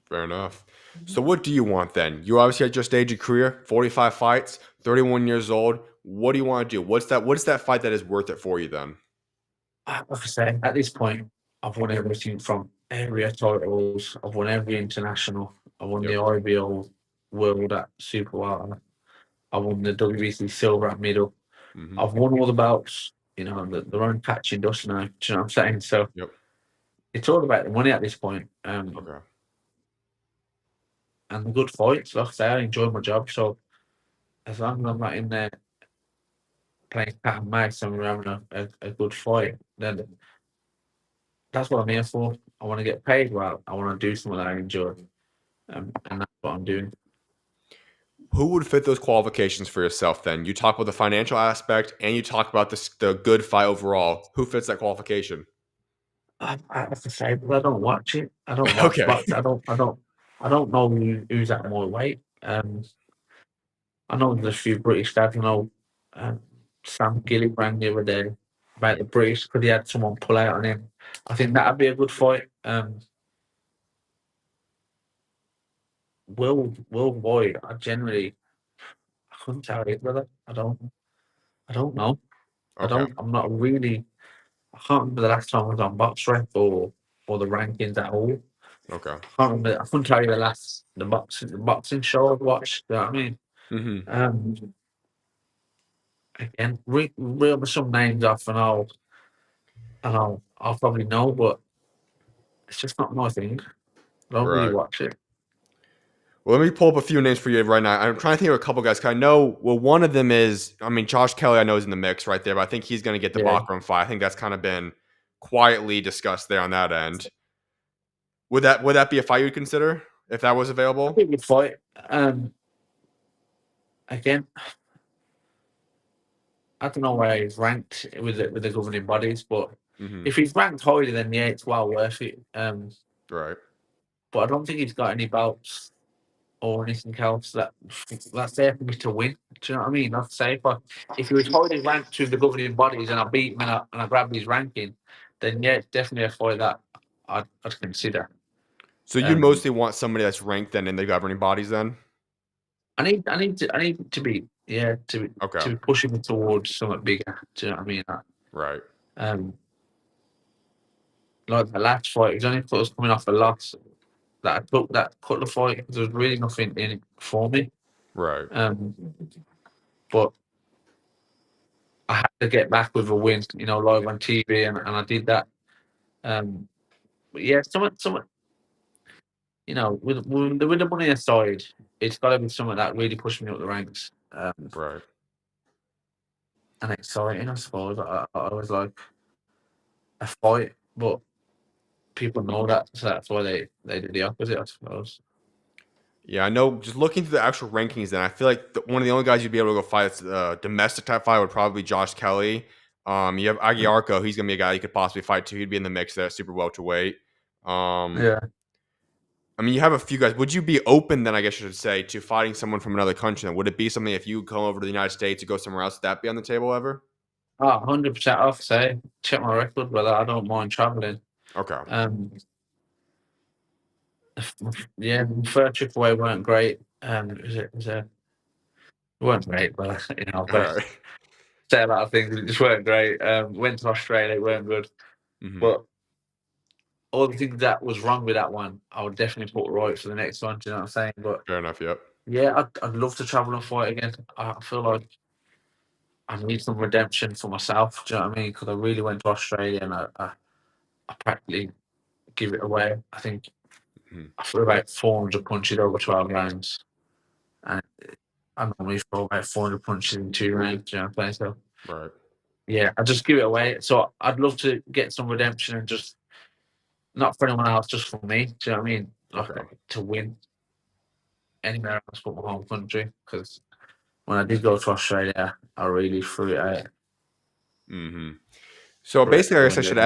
fair enough. So, what do you want then? You obviously at your stage of career, 45 fights, 31 years old. What do you want to do? What's that fight that is worth it for you then? Like I say, at this point, I've won everything from area titles. I've won every international. I won Yep. the IBO World at Super Welter. I won the WBC Silver at Middle. Hmm. I've won all the belts. They're on patching dust now. Do you know what I'm saying? So Yep. it's all about the money at this point. Okay. And the good fights. Like I say, I enjoy my job. So as long as I'm not in there playing cat and mouse and we're having a good fight, then that's what I'm here for. I want to get paid well. I want to do something that I enjoy. And that's what I'm doing. Who would fit those qualifications for yourself then? You talk about the financial aspect and you talk about the good fight overall. Who fits that qualification? I have to say, but I don't watch it. I don't watch Okay. box. I don't know who's at more weight. I know there's a few British lads. I know Sam Gilly rang the other day about the British because he had someone pull out on him. I think that'd be a good fight. Worldwide, I couldn't tell you, brother. I don't know. Okay. I'm not really. I can't remember the last time I was on BoxRec or the rankings at all. Okay. I can't remember. I couldn't tell you the boxing show I've watched. You know what I mean? Hmm. Um, Again, reel me some names off, and I'll probably know, but it's just not my thing. I don't really Right. watch it. Well, let me pull up a few names for you right now. I'm trying to think of a couple guys. Cause I know, well, one of them is, I mean, Josh Kelly, I know is in the mix right there, but I think he's going to get the Yeah, Bachram fight. I think that's kind of been quietly discussed there on that end. Would that be a fight you'd consider if that was I available? think we'd fight. Again, I don't know where he's ranked with the governing bodies, but Hmm. if he's ranked highly, then yeah, it's well worth it. Right. But I don't think he's got any belts or anything else that's there for me to win. Do you know what I mean? I'd say if he was highly ranked to the governing bodies and I beat him and I grabbed his ranking, then yeah, it's definitely a fight that I'd consider. So you'd Um, mostly want somebody that's ranked then in the governing bodies then? I need to be Okay. to be pushing me towards something bigger. Do you know what I mean? Right. Um, like the last fight, it was only because I was coming off a loss that I took that cut the fight. There was really nothing in it for me. Right. Um, but I had to get back with a win, live on TV, and I did that. Um, but yeah, something, with the money aside, it's got to be something that really pushed me up the ranks. Right. And exciting, I suppose. I was like a fight, but people know that, so that's why they do the opposite, I suppose. Yeah, I know. Just looking through the actual rankings, then I feel like one of the only guys you'd be able to go fight that's domestic type fight would probably be Josh Kelly. You have Aguiarco. He's gonna be a guy you could possibly fight too. He'd be in the mix there, super welterweight. Yeah. I mean, you have a few guys. Would you be open then, I guess I should say, to fighting someone from another country? Then? Would it be something if you come over to the United States to go somewhere else, would that be on the table ever? Oh, 100% off, say. Check my record, brother. I don't mind traveling. Okay. Yeah, the first trip away weren't great. It weren't great, but All but right. say a lot of things. It just weren't great. Went to Australia, it weren't good. Mm-hmm. But all the things that was wrong with that one, I would definitely put right for the next one. Do you know what I'm saying? But Fair enough. Yep. yeah, I'd love to travel and fight again. I feel like I need some redemption for myself. Do you know what I mean? Because I really went to Australia and I practically give it away. I think Mm-hmm. I threw about 400 punches over 12 rounds. And I normally throw about 400 punches in 2 rounds. Do you know what I'm saying? So Right. yeah, I just give it away. So I'd love to get some redemption and just not for anyone else, just for me. Do you know what I mean? Like Okay. to win anywhere else but my home country. Because when I did go to Australia, I really threw it out. Mm-hmm. So Threw it basically, I guess I should out.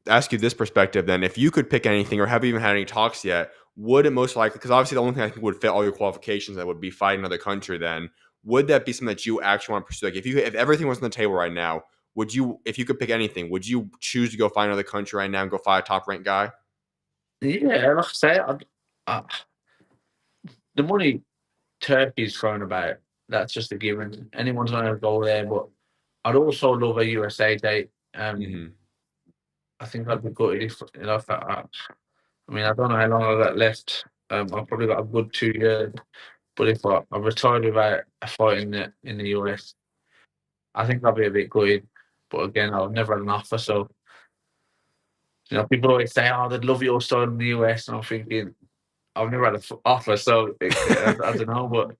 ask you this perspective then. If you could pick anything, or have you even had any talks yet, would it most likely? Because obviously, the only thing I think would fit all your qualifications that would be fighting another country. Then would that be something that you actually want to pursue? Like if everything was on the table right now, would you, if you could pick anything, would you choose to go find another country right now and go fight a top ranked guy? Yeah, like I say, I, the money Turkey's thrown about, that's just a given. Anyone's going to go there, but I'd also love a USA date. Mm-hmm. I think I'd be good if I mean, I don't know how long I got left. I've probably got a good 2 years. But if I retired without a fight in the US, I think I'll be a bit gutted. But again, I've never had an offer. So, people always say, oh, they'd love your style in the US. And I'm thinking, I've never had an offer. So, I don't know.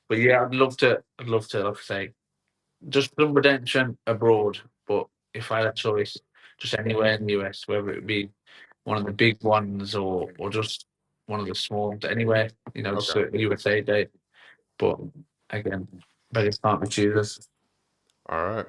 But yeah, I'd love to, like I say, just some redemption abroad. But if I had a choice, just anywhere in the US, whether it be one of the big ones or just one of the small ones, anywhere, just Okay. a USA date. But again, beggars can't be choosers. All right.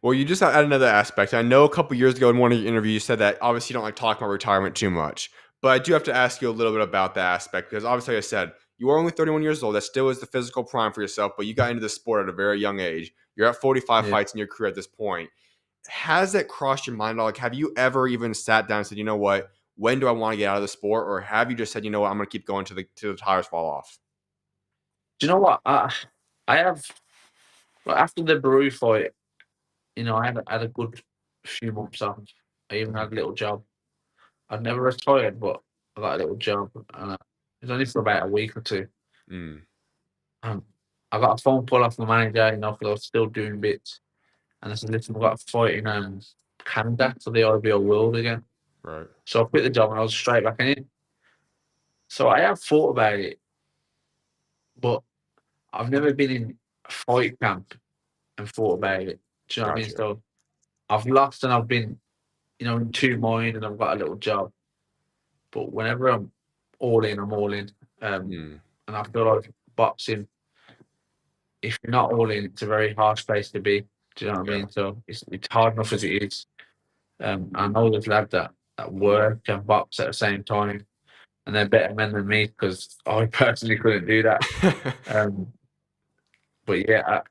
Well, you just add another aspect. I know a couple years ago in one of your interviews you said that obviously you don't like talking about retirement too much, but I do have to ask you a little bit about that aspect because obviously, like I said, you are only 31 years old. That still is the physical prime for yourself, but you got into the sport at a very young age. You're at 45 Yeah. fights in your career at this point. Has that crossed your mind at all? Like, have you ever even sat down and said, you know what, when do I want to get out of the sport? Or have you just said, you know what, I'm going to keep going to the tires fall off? Do you know what? I have, well, after the Baru fight, had a good few months off. I even had a little job. I'd never retired, but I got a little job, and it was only for about a week or two. Mm, Um, I got a phone call off my manager, because I was still doing bits, and I said, "Listen, I've got a fight in Canada for the IBO World again." right. So I quit the job and I was straight back in. So I have thought about it, but I've never been in a fight camp and thought about it. Do you know what I mean? Gotcha. So I've lost and I've been, in two mind and I've got a little job. But whenever I'm all in, I'm all in. Mm, And I feel like boxing, if you're not all in, it's a very harsh place to be. Do you know what I yeah. mean? So it's hard enough as it is. I know there's lads that work and box at the same time, and they're better men than me because I personally couldn't do that. Um, but yeah,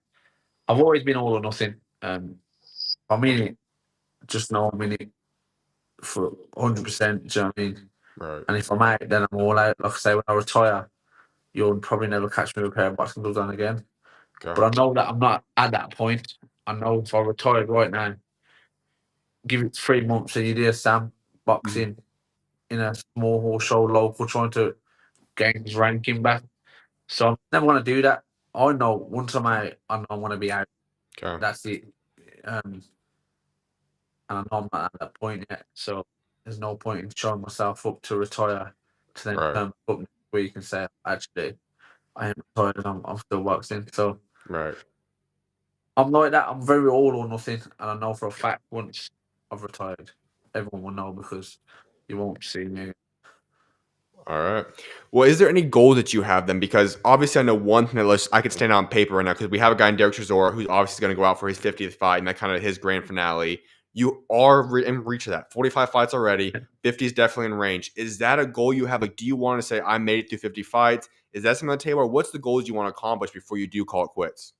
I've always been all or nothing. I mean it, just know I'm in it for 100%. Do you know what I mean? Right. And if I'm out, then I'm all out. Like I say, when I retire, you'll probably never catch me with a pair of boxing gloves on again. Okay. But I know that I'm not at that point. I know if I retired right now, give it 3 months, and you do Sam Mhm. boxing in a small horse show local, trying to gain his ranking back. So I'm never going to do that. I know once I'm out, I know I want to be out. Okay. That's it. And I know I'm not at that point yet. So there's no point in showing myself up to retire to then Right. turn up next week and say, actually, I am retired and I'm still boxing. So Right. I'm like that. I'm very all or nothing. And I know for a fact once I've retired, everyone will know because you won't see me. All right. Well, is there any goal that you have then? Because obviously, I know one thing that I could stand on paper right now because we have a guy in Derek Chisora who's obviously going to go out for his 50th fight and that kind of his grand finale. You are in reach of that. 45 fights already. 50 is definitely in range. Is that a goal you have? Like, do you want to say, I made it through 50 fights? Is that something on the table? Or what's the goals you want to accomplish before you do call it quits?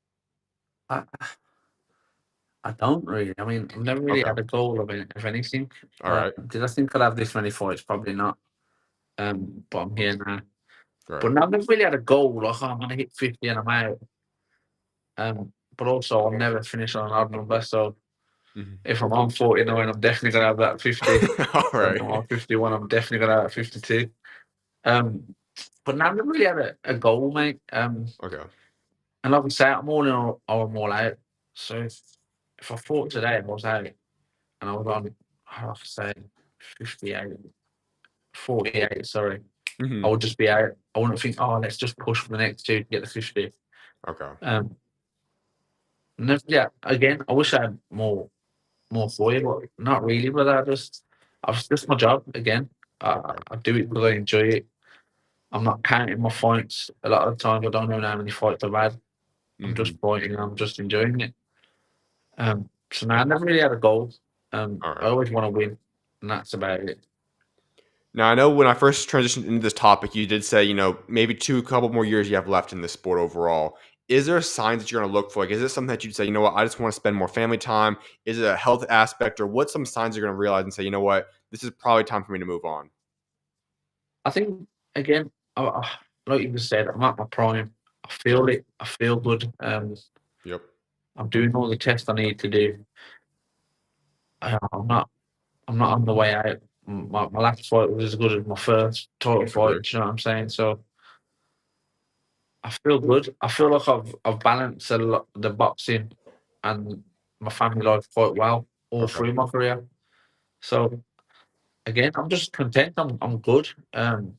I, I don't really. I mean, I've never really Okay. had a goal of anything. All right. Did I think I'd have this many fights? Probably not. But I'm here now. All right. But I've never really had a goal like, oh, I'm going to hit 50 and I'm out. But also, I'll never finish on an odd number. So Mhm. if I'm on 49, I'm definitely going to have that 50. All If I'm right. on 51, I'm definitely going to have 52. But I've never really had a goal, mate. Okay. And like I say, I'm all in or I'm all out. So if I fought today and I was out and I was on, how do I say, 58, 48, sorry, I Hmm. would just be out. I wouldn't think, oh, let's just push for the next two to get the 50. Okay. Um, yeah, again, I wish I had more for you, but not really. But I've just my job again. Okay. I do it because I enjoy it. I'm not counting my fights. A lot of the times, I don't know how many fights I've had. I'm Hmm. just fighting. I'm just enjoying it. So now I never really had a goal. All I right. always want to win, and that's about it. Now, I know when I first transitioned into this topic, you did say, maybe couple more years you have left in this sport overall. Is there signs that you're going to look for? Like, is it something that you'd say, you know what, I just want to spend more family time? Is it a health aspect, or what's some signs you're going to realize and say, you know what, this is probably time for me to move on? I think again, like you just said, I'm at my prime. I feel Right. it. I feel good. Yep. I'm doing all the tests I need to do. I'm not. I'm not on the way out. My last fight was as good as my first title fight. Agree. Do you know what I'm saying? So I feel good. I feel like I've balanced a lot the boxing and my family life quite well all Okay. through my career. So again, I'm just content. I'm good. And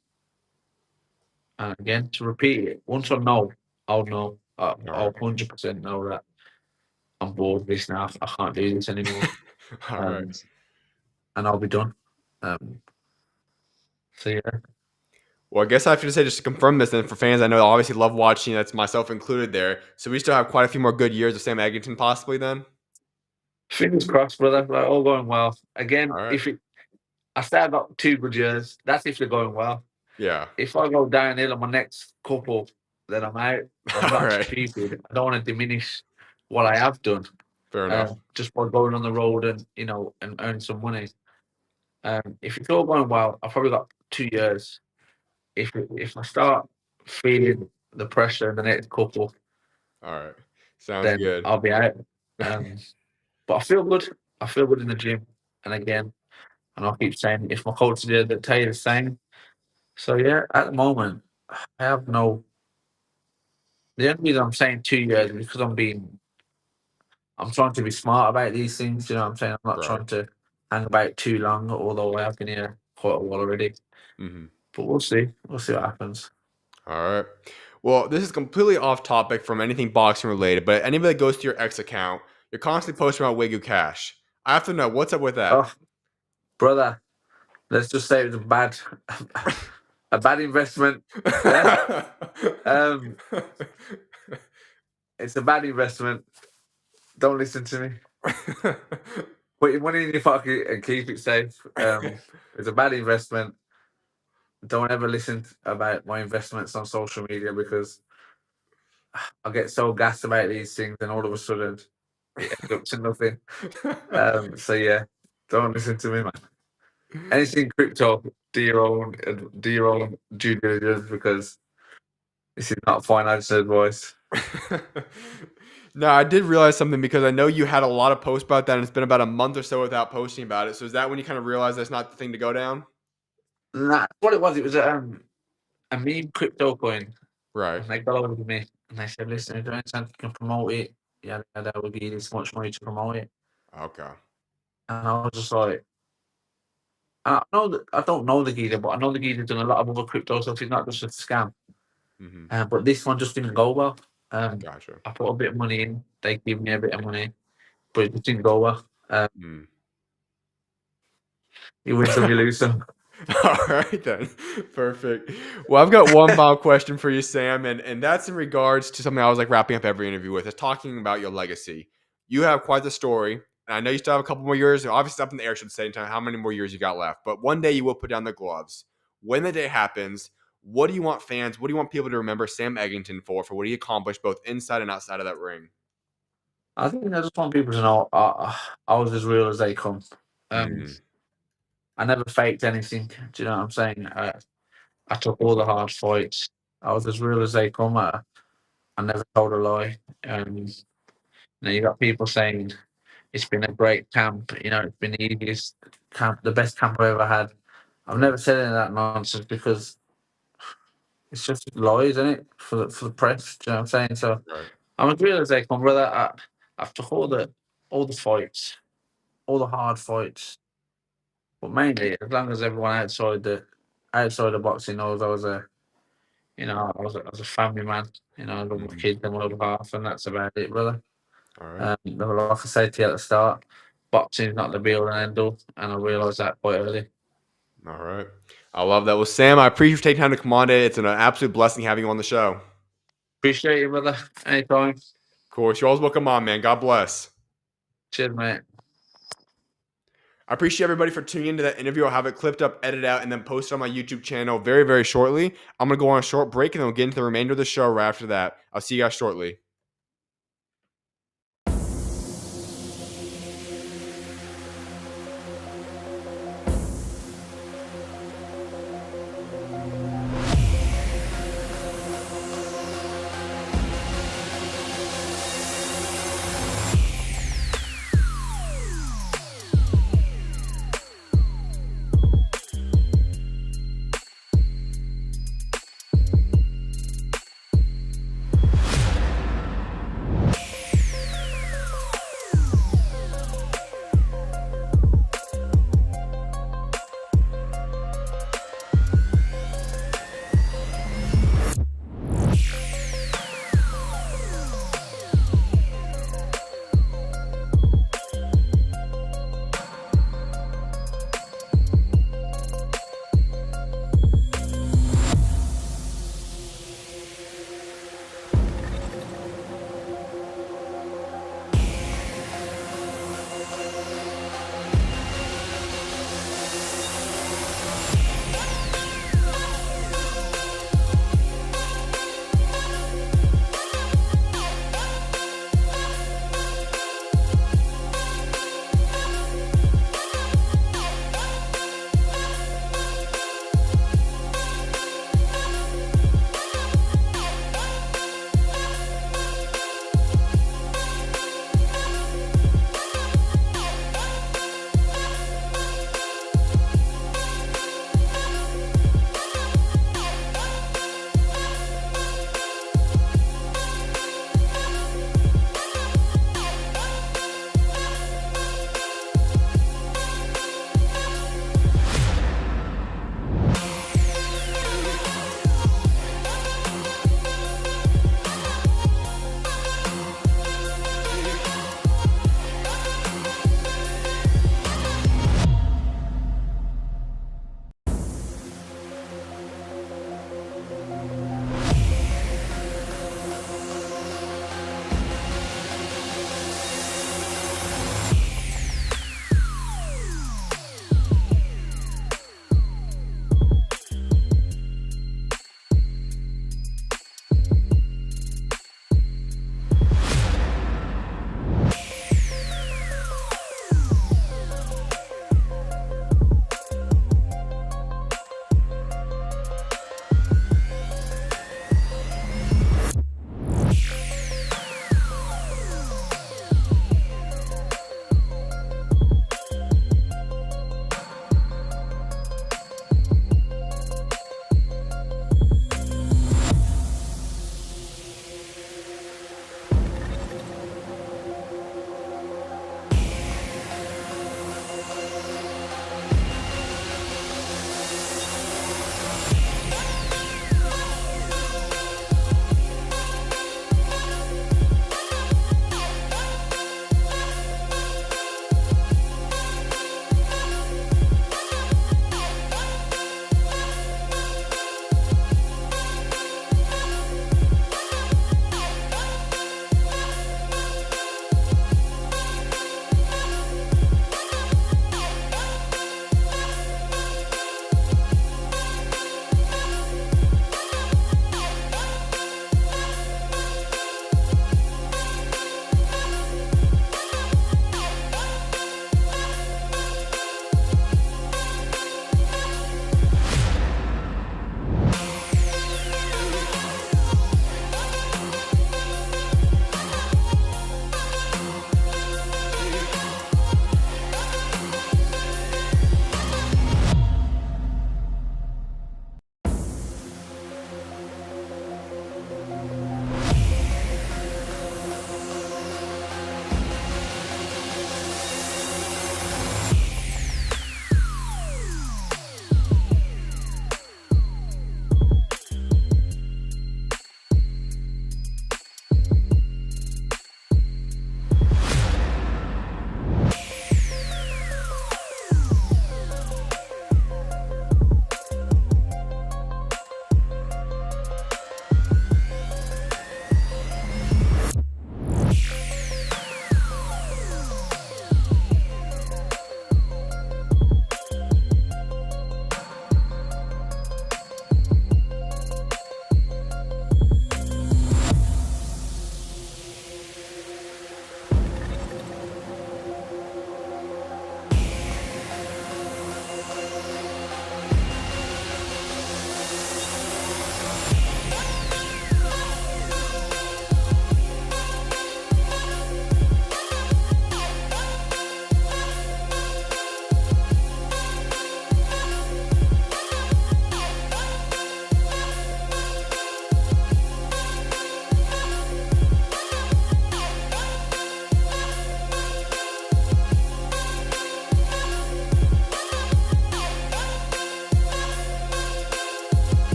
again, to repeat it, once I know, I'll know. All I'll right. 100% know that I'm bored of this now. I can't do this anymore. All right. Um, and I'll be done. Um, so yeah. Well, I guess I have to say, just to confirm this, then for fans, I know obviously love watching. That's myself included there. So we still have quite a few more good years of Sam Eggington, possibly. Then. Fingers crossed, brother. Like, all going well. All Again, right. if it, I say I got 2 good years. That's if they're going well. Yeah. If I go downhill on my next couple, then I'm out. I'm All not right. stupid. I don't want to diminish what I have done Fair enough. just by going on the road and and earn some money. If it's all going well, I've probably got 2 years. If I start feeling the pressure in the next couple, All right. Sounds then good. I'll be out. Um, but I feel good. I feel good in the gym, and again, and I'll keep saying if my coach did that, tell you the same. So yeah, at the moment, I have no. The only reason I'm saying 2 years is because I'm trying to be smart about these things. You know what I'm saying? I'm not Right. trying to hang about too long, although I have been here quite a while already. Hmm. But we'll see. We'll see what happens. All right. Well, this is completely off topic from anything boxing related, but anybody that goes to your X account, you're constantly posting about Wagyu Cash. I have to know what's up with that. Oh, brother, let's just say it was a bad investment. Yeah. Um, it's a bad investment. Don't listen to me. Put your money in your pocket and keep it safe. It's a bad investment. Don't ever listen about my investments on social media because I get so gassed about these things and all of a sudden it ends up to nothing. So yeah, don't listen to me, man. Anything crypto, do your own due diligence because this is not financial advice. No, I did realize something because I know you had a lot of posts about that, and it's been about a month or so without posting about it. So is that when you kind of realized that's not the thing to go down? Nah, what it was, a meme crypto coin, Right. and they got over to me and they said, "Listen, if you can promote it, yeah, that would be this much money to promote it." Okay. And I was just like, I know that I don't know the geezer, but I know the geezer's done a lot of other crypto stuff. It's not just a scam. Hmm. But this one just didn't go well. Gotcha. I put a bit of money in. They gave me a bit of money, but it just didn't go well. Mm. You win some, you lose some. All right, then. Perfect. Well, I've got one final question for you, Sam, and that's in regards to something I was like wrapping up every interview with. Is talking about your legacy. You have quite the story, and I know you still have a couple more years. Obviously, up in the air, should say, how many more years you got left. But one day you will put down the gloves. When the day happens, what do you want fans? What do you want people to remember Sam Eggington for what he accomplished both inside and outside of that ring? I think I just want people to know I was as real as they come. Mm, I never faked anything. Do you know what I'm saying? I took all the hard fights. I was as real as they come. I never told a lie. You got people saying it's been a great camp. It's been the easiest camp, the best camp I ever had. I've never said any of that nonsense because it's just lies, isn't it? For the press. Do you know what I'm saying? So right. I'm as real as they come, brother. I've took all the fights, all the hard fights. But mainly, as long as everyone outside the boxing knows I was a family man. I love my Mhm. kids and my other half, and that's about it, brother. All right. Like I said to you at the start, boxing's not the be all and end all, and I realised that quite early. All right. I love that. Well, Sam, I appreciate you taking time to come on today. It's an absolute blessing having you on the show. Of Appreciate you, brother. Anytime. course, you're always welcome on, man. God bless. Cheers, mate. I appreciate everybody for tuning into that interview. I'll have it clipped up, edited out, and then posted on my YouTube channel very, very shortly. I'm going to go on a short break, and then we'll get into the remainder of the show right after that. I'll see you guys shortly.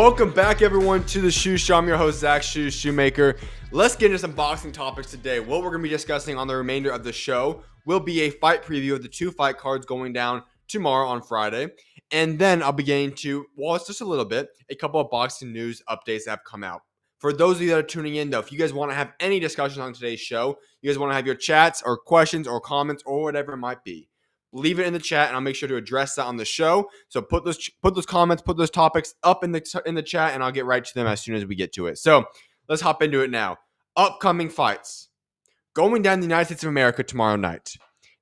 Welcome back, everyone, to the SchuZ Show. I'm your host, SchuZ Shoemaker. Let's get into some boxing topics today. What we're going to be discussing on the remainder of the show will be a fight preview of the two fight cards going down tomorrow on Friday. And then I'll be getting to, well, it's just a little bit, a couple of boxing news updates that have come out. For those of you that are tuning in, though, if you guys want to have any discussions on today's show, you guys want to have your chats or questions or comments or whatever it might be, leave it in the chat, and I'll make sure to address that on the show. So put those comments, put those topics up in the chat, and I'll get right to them as soon as we get to it. So let's hop into it now. Upcoming fights going down in the United States of America tomorrow night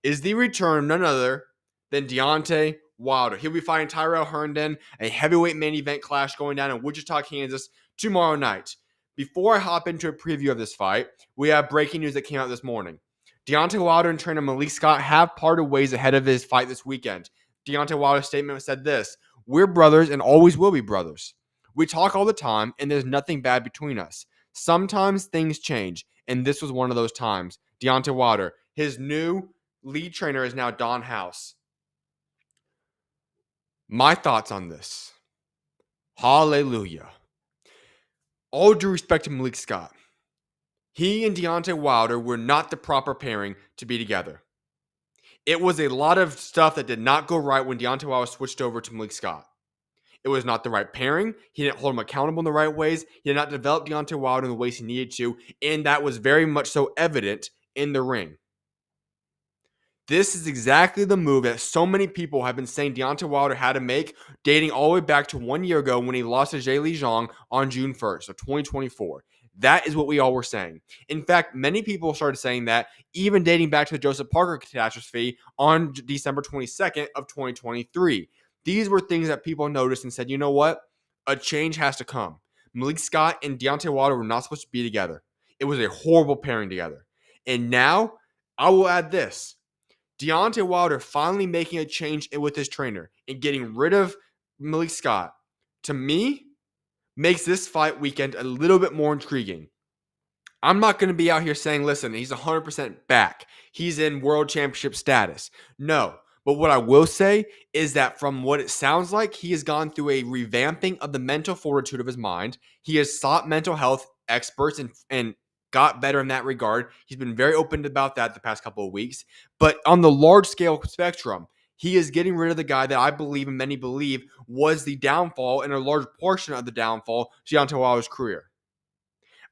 is the return of none other than Deontay Wilder. He'll be fighting Tyrrell Herndon, a heavyweight main event clash going down in Wichita, Kansas tomorrow night. Before I hop into a preview of this fight, we have breaking news that came out this morning. Deontay Wilder and trainer Malik Scott have parted ways ahead of his fight this weekend. Deontay Wilder's statement said this: "We're brothers and always will be brothers. We talk all the time and there's nothing bad between us. Sometimes things change, and this was one of those times." Deontay Wilder, his new lead trainer is now Don House. My thoughts on this. Hallelujah. All due respect to Malik Scott, he and Deontay Wilder were not the proper pairing to be together. It was a lot of stuff that did not go right when Deontay Wilder switched over to Malik Scott. It was not the right pairing. He didn't hold him accountable in the right ways. He did not develop Deontay Wilder in the ways he needed to, and that was very much so evident in the ring. This is exactly the move that so many people have been saying Deontay Wilder had to make, dating all the way back to 1 year ago when he lost to Zhang Lijiang on June 1st of 2024. That is what we all were saying. In fact, many people started saying that even dating back to the Joseph Parker catastrophe on December 22nd of 2023. These were things that people noticed and said, you know what? A change has to come. Malik Scott and Deontay Wilder were not supposed to be together. It was a horrible pairing together. And now, I will add this. Deontay Wilder finally making a change with his trainer and getting rid of Malik Scott, to me, makes this fight weekend a little bit more intriguing. I'm not going to be out here saying, listen, he's 100% back. He's in world championship status. No. But what I will say is that from what it sounds like, he has gone through a revamping of the mental fortitude of his mind. He has sought mental health experts and got better in that regard. He's been very open about that the past couple of weeks. But on the large scale spectrum, he is getting rid of the guy that I believe and many believe was the downfall and a large portion of the downfall to Deontay Wilder's career.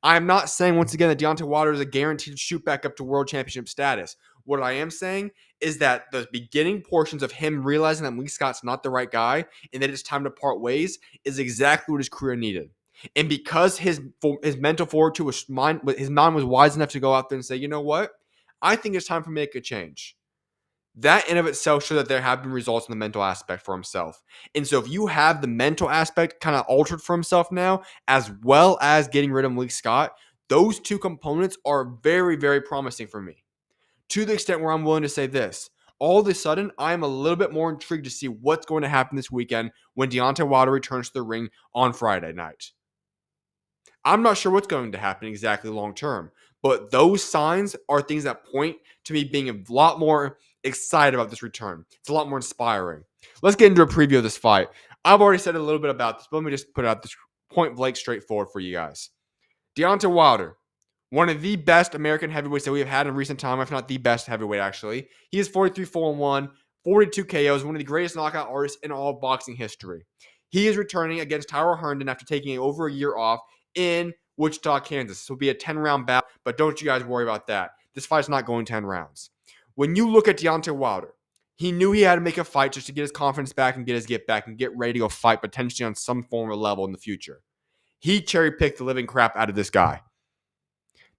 I am not saying, once again, that Deontay Wilder is a guaranteed shoot back up to world championship status. What I am saying is that the beginning portions of him realizing that Malik Scott's not the right guy and that it's time to part ways is exactly what his career needed. And because his mental fortitude his mind was wise enough to go out there and say, you know what? I think it's time for me to make a change. That in of itself shows that there have been results in the mental aspect for himself. And so if you have the mental aspect kind of altered for himself now, as well as getting rid of Malik Scott, those two components are very, very promising for me. To the extent where I'm willing to say this, all of a sudden, I'm a little bit more intrigued to see what's going to happen this weekend when Deontay Wilder returns to the ring on Friday night. I'm not sure what's going to happen exactly long term, but those signs are things that point to me being a lot more excited about this return. It's a lot more inspiring. Let's get into a preview of this fight. I've already said a little bit about this, but let me just put it out this point blank straightforward for you guys. Deontay Wilder, one of the best American heavyweights that we have had in recent time, if not the best heavyweight, actually. He is 43-4-1, 42 KOs, one of the greatest knockout artists in all of boxing history. He is returning against Tyrrell Herndon after taking over a year off in Wichita, Kansas. This will be a 10-round bout, but don't you guys worry about that. This fight's not going 10 rounds. When you look at Deontay Wilder, he knew he had to make a fight just to get his confidence back and get his get back and get ready to go fight potentially on some form of level in the future. He cherry-picked the living crap out of this guy.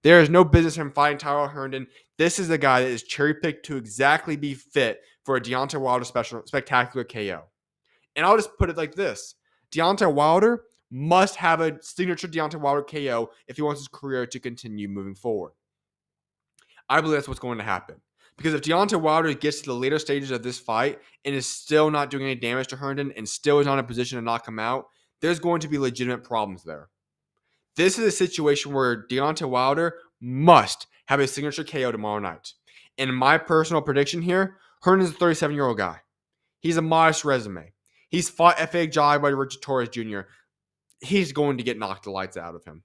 There is no business in him fighting Tyrrell Herndon. This is a guy that is cherry-picked to exactly be fit for a Deontay Wilder spectacular KO. And I'll just put it like this. Deontay Wilder must have a signature Deontay Wilder KO if he wants his career to continue moving forward. I believe that's what's going to happen. Because if Deontay Wilder gets to the later stages of this fight and is still not doing any damage to Herndon and still is not in a position to knock him out, there's going to be legitimate problems there. This is a situation where Deontay Wilder must have a signature KO tomorrow night. And my personal prediction here, Herndon's a 37-year-old guy. He's a modest resume. He's fought FA job by Richard Torres Jr. he's going to get knocked the lights out of him.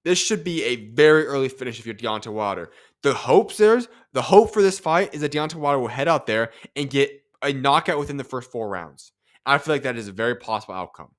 This should be a very early finish if you're Deontay Wilder. The hope for this fight is that Deontay Wilder will head out there and get a knockout within the first 4 rounds. I feel like that is a very possible outcome.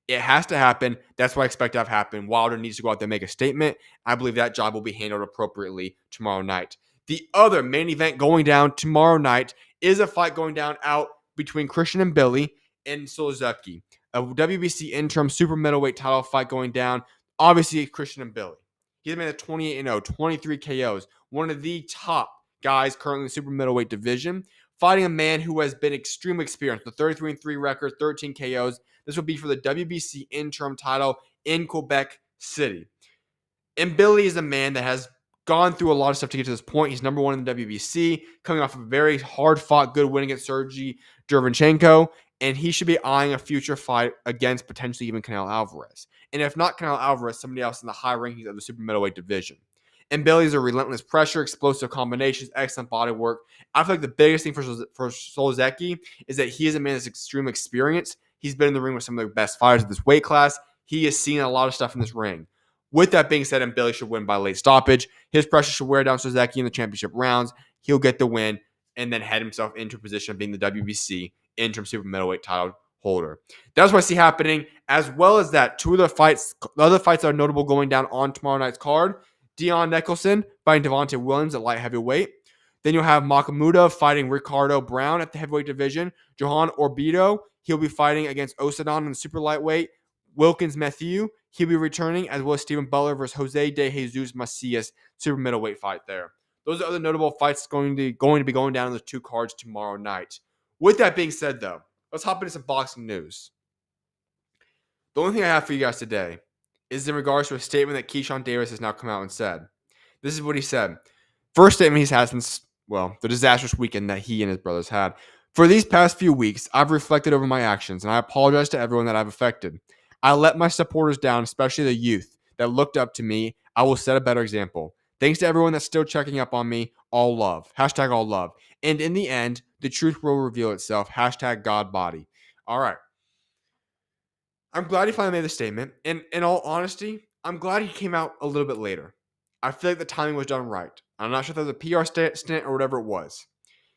It has to happen. That's what I expect to have happen. Wilder needs to go out there and make a statement. I believe that job will be handled appropriately tomorrow night. The other main event going down tomorrow night is a fight going down out between Herndon Mbilli and Sulecki. A WBC interim super middleweight title fight going down. Obviously, Herndon Mbilli. He's made a 28-0, 23 KOs. One of the top guys currently in the super middleweight division. Fighting a man who has been extremely experienced. The 33-3 record, 13 KOs. This will be for the WBC interim title in Quebec City. And Billy is a man that has gone through a lot of stuff to get to this point. He's number 1 in the WBC, coming off a very hard-fought, good win against Sergey Derevyanchenko, and he should be eyeing a future fight against potentially even Canelo Alvarez. And if not Canelo Alvarez, somebody else in the high rankings of the super middleweight division. And Billy's a relentless pressure, explosive combinations, excellent body work. I feel like the biggest thing for Sulecki is that he is a man that's extremely experienced. He's been in the ring with some of the best fighters of this weight class. He has seen a lot of stuff in this ring. With that being said, Mbilli should win by late stoppage. His pressure should wear down Sulecki in the championship rounds. He'll get the win and then head himself into a position of being the WBC interim super middleweight title holder. That's what I see happening. As well as that, the other fights that are notable going down on tomorrow night's card. Dion Nicholson fighting Devontae Williams at light heavyweight. Then you'll have Makamudov fighting Ricardo Brown at the heavyweight division. Johan Orbido, he'll be fighting against Osadon in the super lightweight. Wilkins Matthew, he'll be returning, as well as Stephen Butler versus Jose de Jesus Maciej, super middleweight fight there. Those are other notable fights going to be going down on the 2 cards tomorrow night. With that being said, though, let's hop into some boxing news. The only thing I have for you guys today is in regards to a statement that Keyshawn Davis has now come out and said. This is what he said. First statement he's had since, the disastrous weekend that he and his brothers had. For these past few weeks, I've reflected over my actions, and I apologize to everyone that I've affected. I let my supporters down, especially the youth that looked up to me. I will set a better example. Thanks to everyone that's still checking up on me. All love. Hashtag all love. And in the end, the truth will reveal itself. Hashtag God body. All right. I'm glad he finally made the statement. And in all honesty, I'm glad he came out a little bit later. I feel like the timing was done right. I'm not sure if that was a PR stint or whatever it was.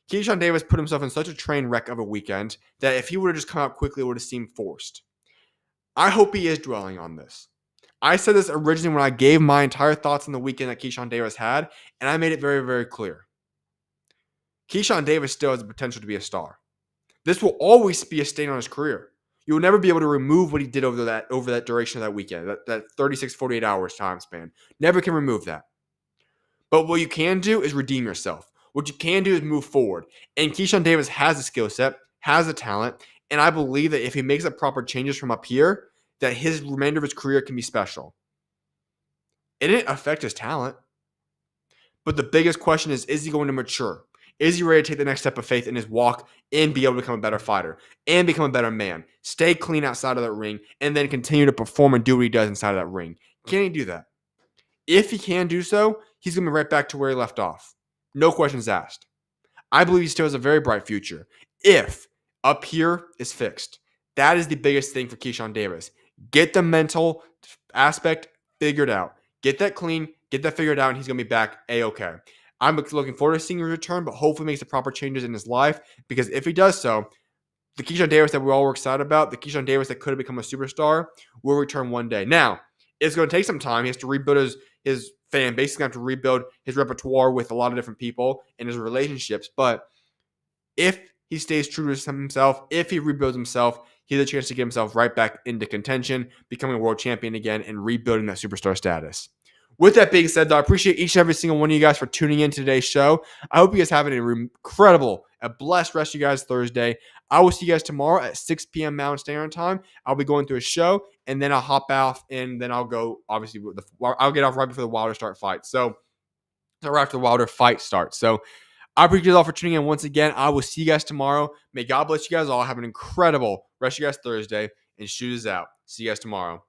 Keyshawn Davis put himself in such a train wreck of a weekend that if he would have just come out quickly, it would have seemed forced. I hope he is dwelling on this. I said this originally when I gave my entire thoughts on the weekend that Keyshawn Davis had, and I made it very, very clear. Keyshawn Davis still has the potential to be a star. This will always be a stain on his career. You will never be able to remove what he did over that duration of that weekend, that 36, 48 hours time span. Never can remove that. But what you can do is redeem yourself. What you can do is move forward. And Keyshawn Davis has the skill set, has the talent, and I believe that if he makes the proper changes from up here, that his remainder of his career can be special. It didn't affect his talent. But the biggest question is he going to mature? Is he ready to take the next step of faith in his walk and be able to become a better fighter and become a better man? Stay clean outside of that ring and then continue to perform and do what he does inside of that ring. Can he do that? If he can do so, he's going to be right back to where he left off. No questions asked. I believe he still has a very bright future. If up here is fixed. That is the biggest thing for Keyshawn Davis. Get the mental aspect figured out. Get that clean, get that figured out, and he's going to be back A-okay. I'm looking forward to seeing his return, but hopefully makes the proper changes in his life, because if he does so, the Keyshawn Davis that we all were excited about, the Keyshawn Davis that could have become a superstar, will return one day. Now, it's going to take some time. He has to rebuild his fan base. He's going to have to rebuild his repertoire with a lot of different people and his relationships, but if he stays true to himself, if he rebuilds himself, he has a chance to get himself right back into contention, becoming a world champion again, and rebuilding that superstar status. With that being said, though, I appreciate each and every single one of you guys for tuning in to today's show. I hope you guys have an incredible, a blessed rest of you guys Thursday. I will see you guys tomorrow at 6 p.m. Mountain Standard Time. I'll be going through a show, and then I'll hop off, and then I'll go, obviously, I'll get off right before the Wilder fight. So right after the Wilder fight starts. So I appreciate you all for tuning in once again. I will see you guys tomorrow. May God bless you guys all. Have an incredible rest of you guys Thursday, and SchuZ out. See you guys tomorrow.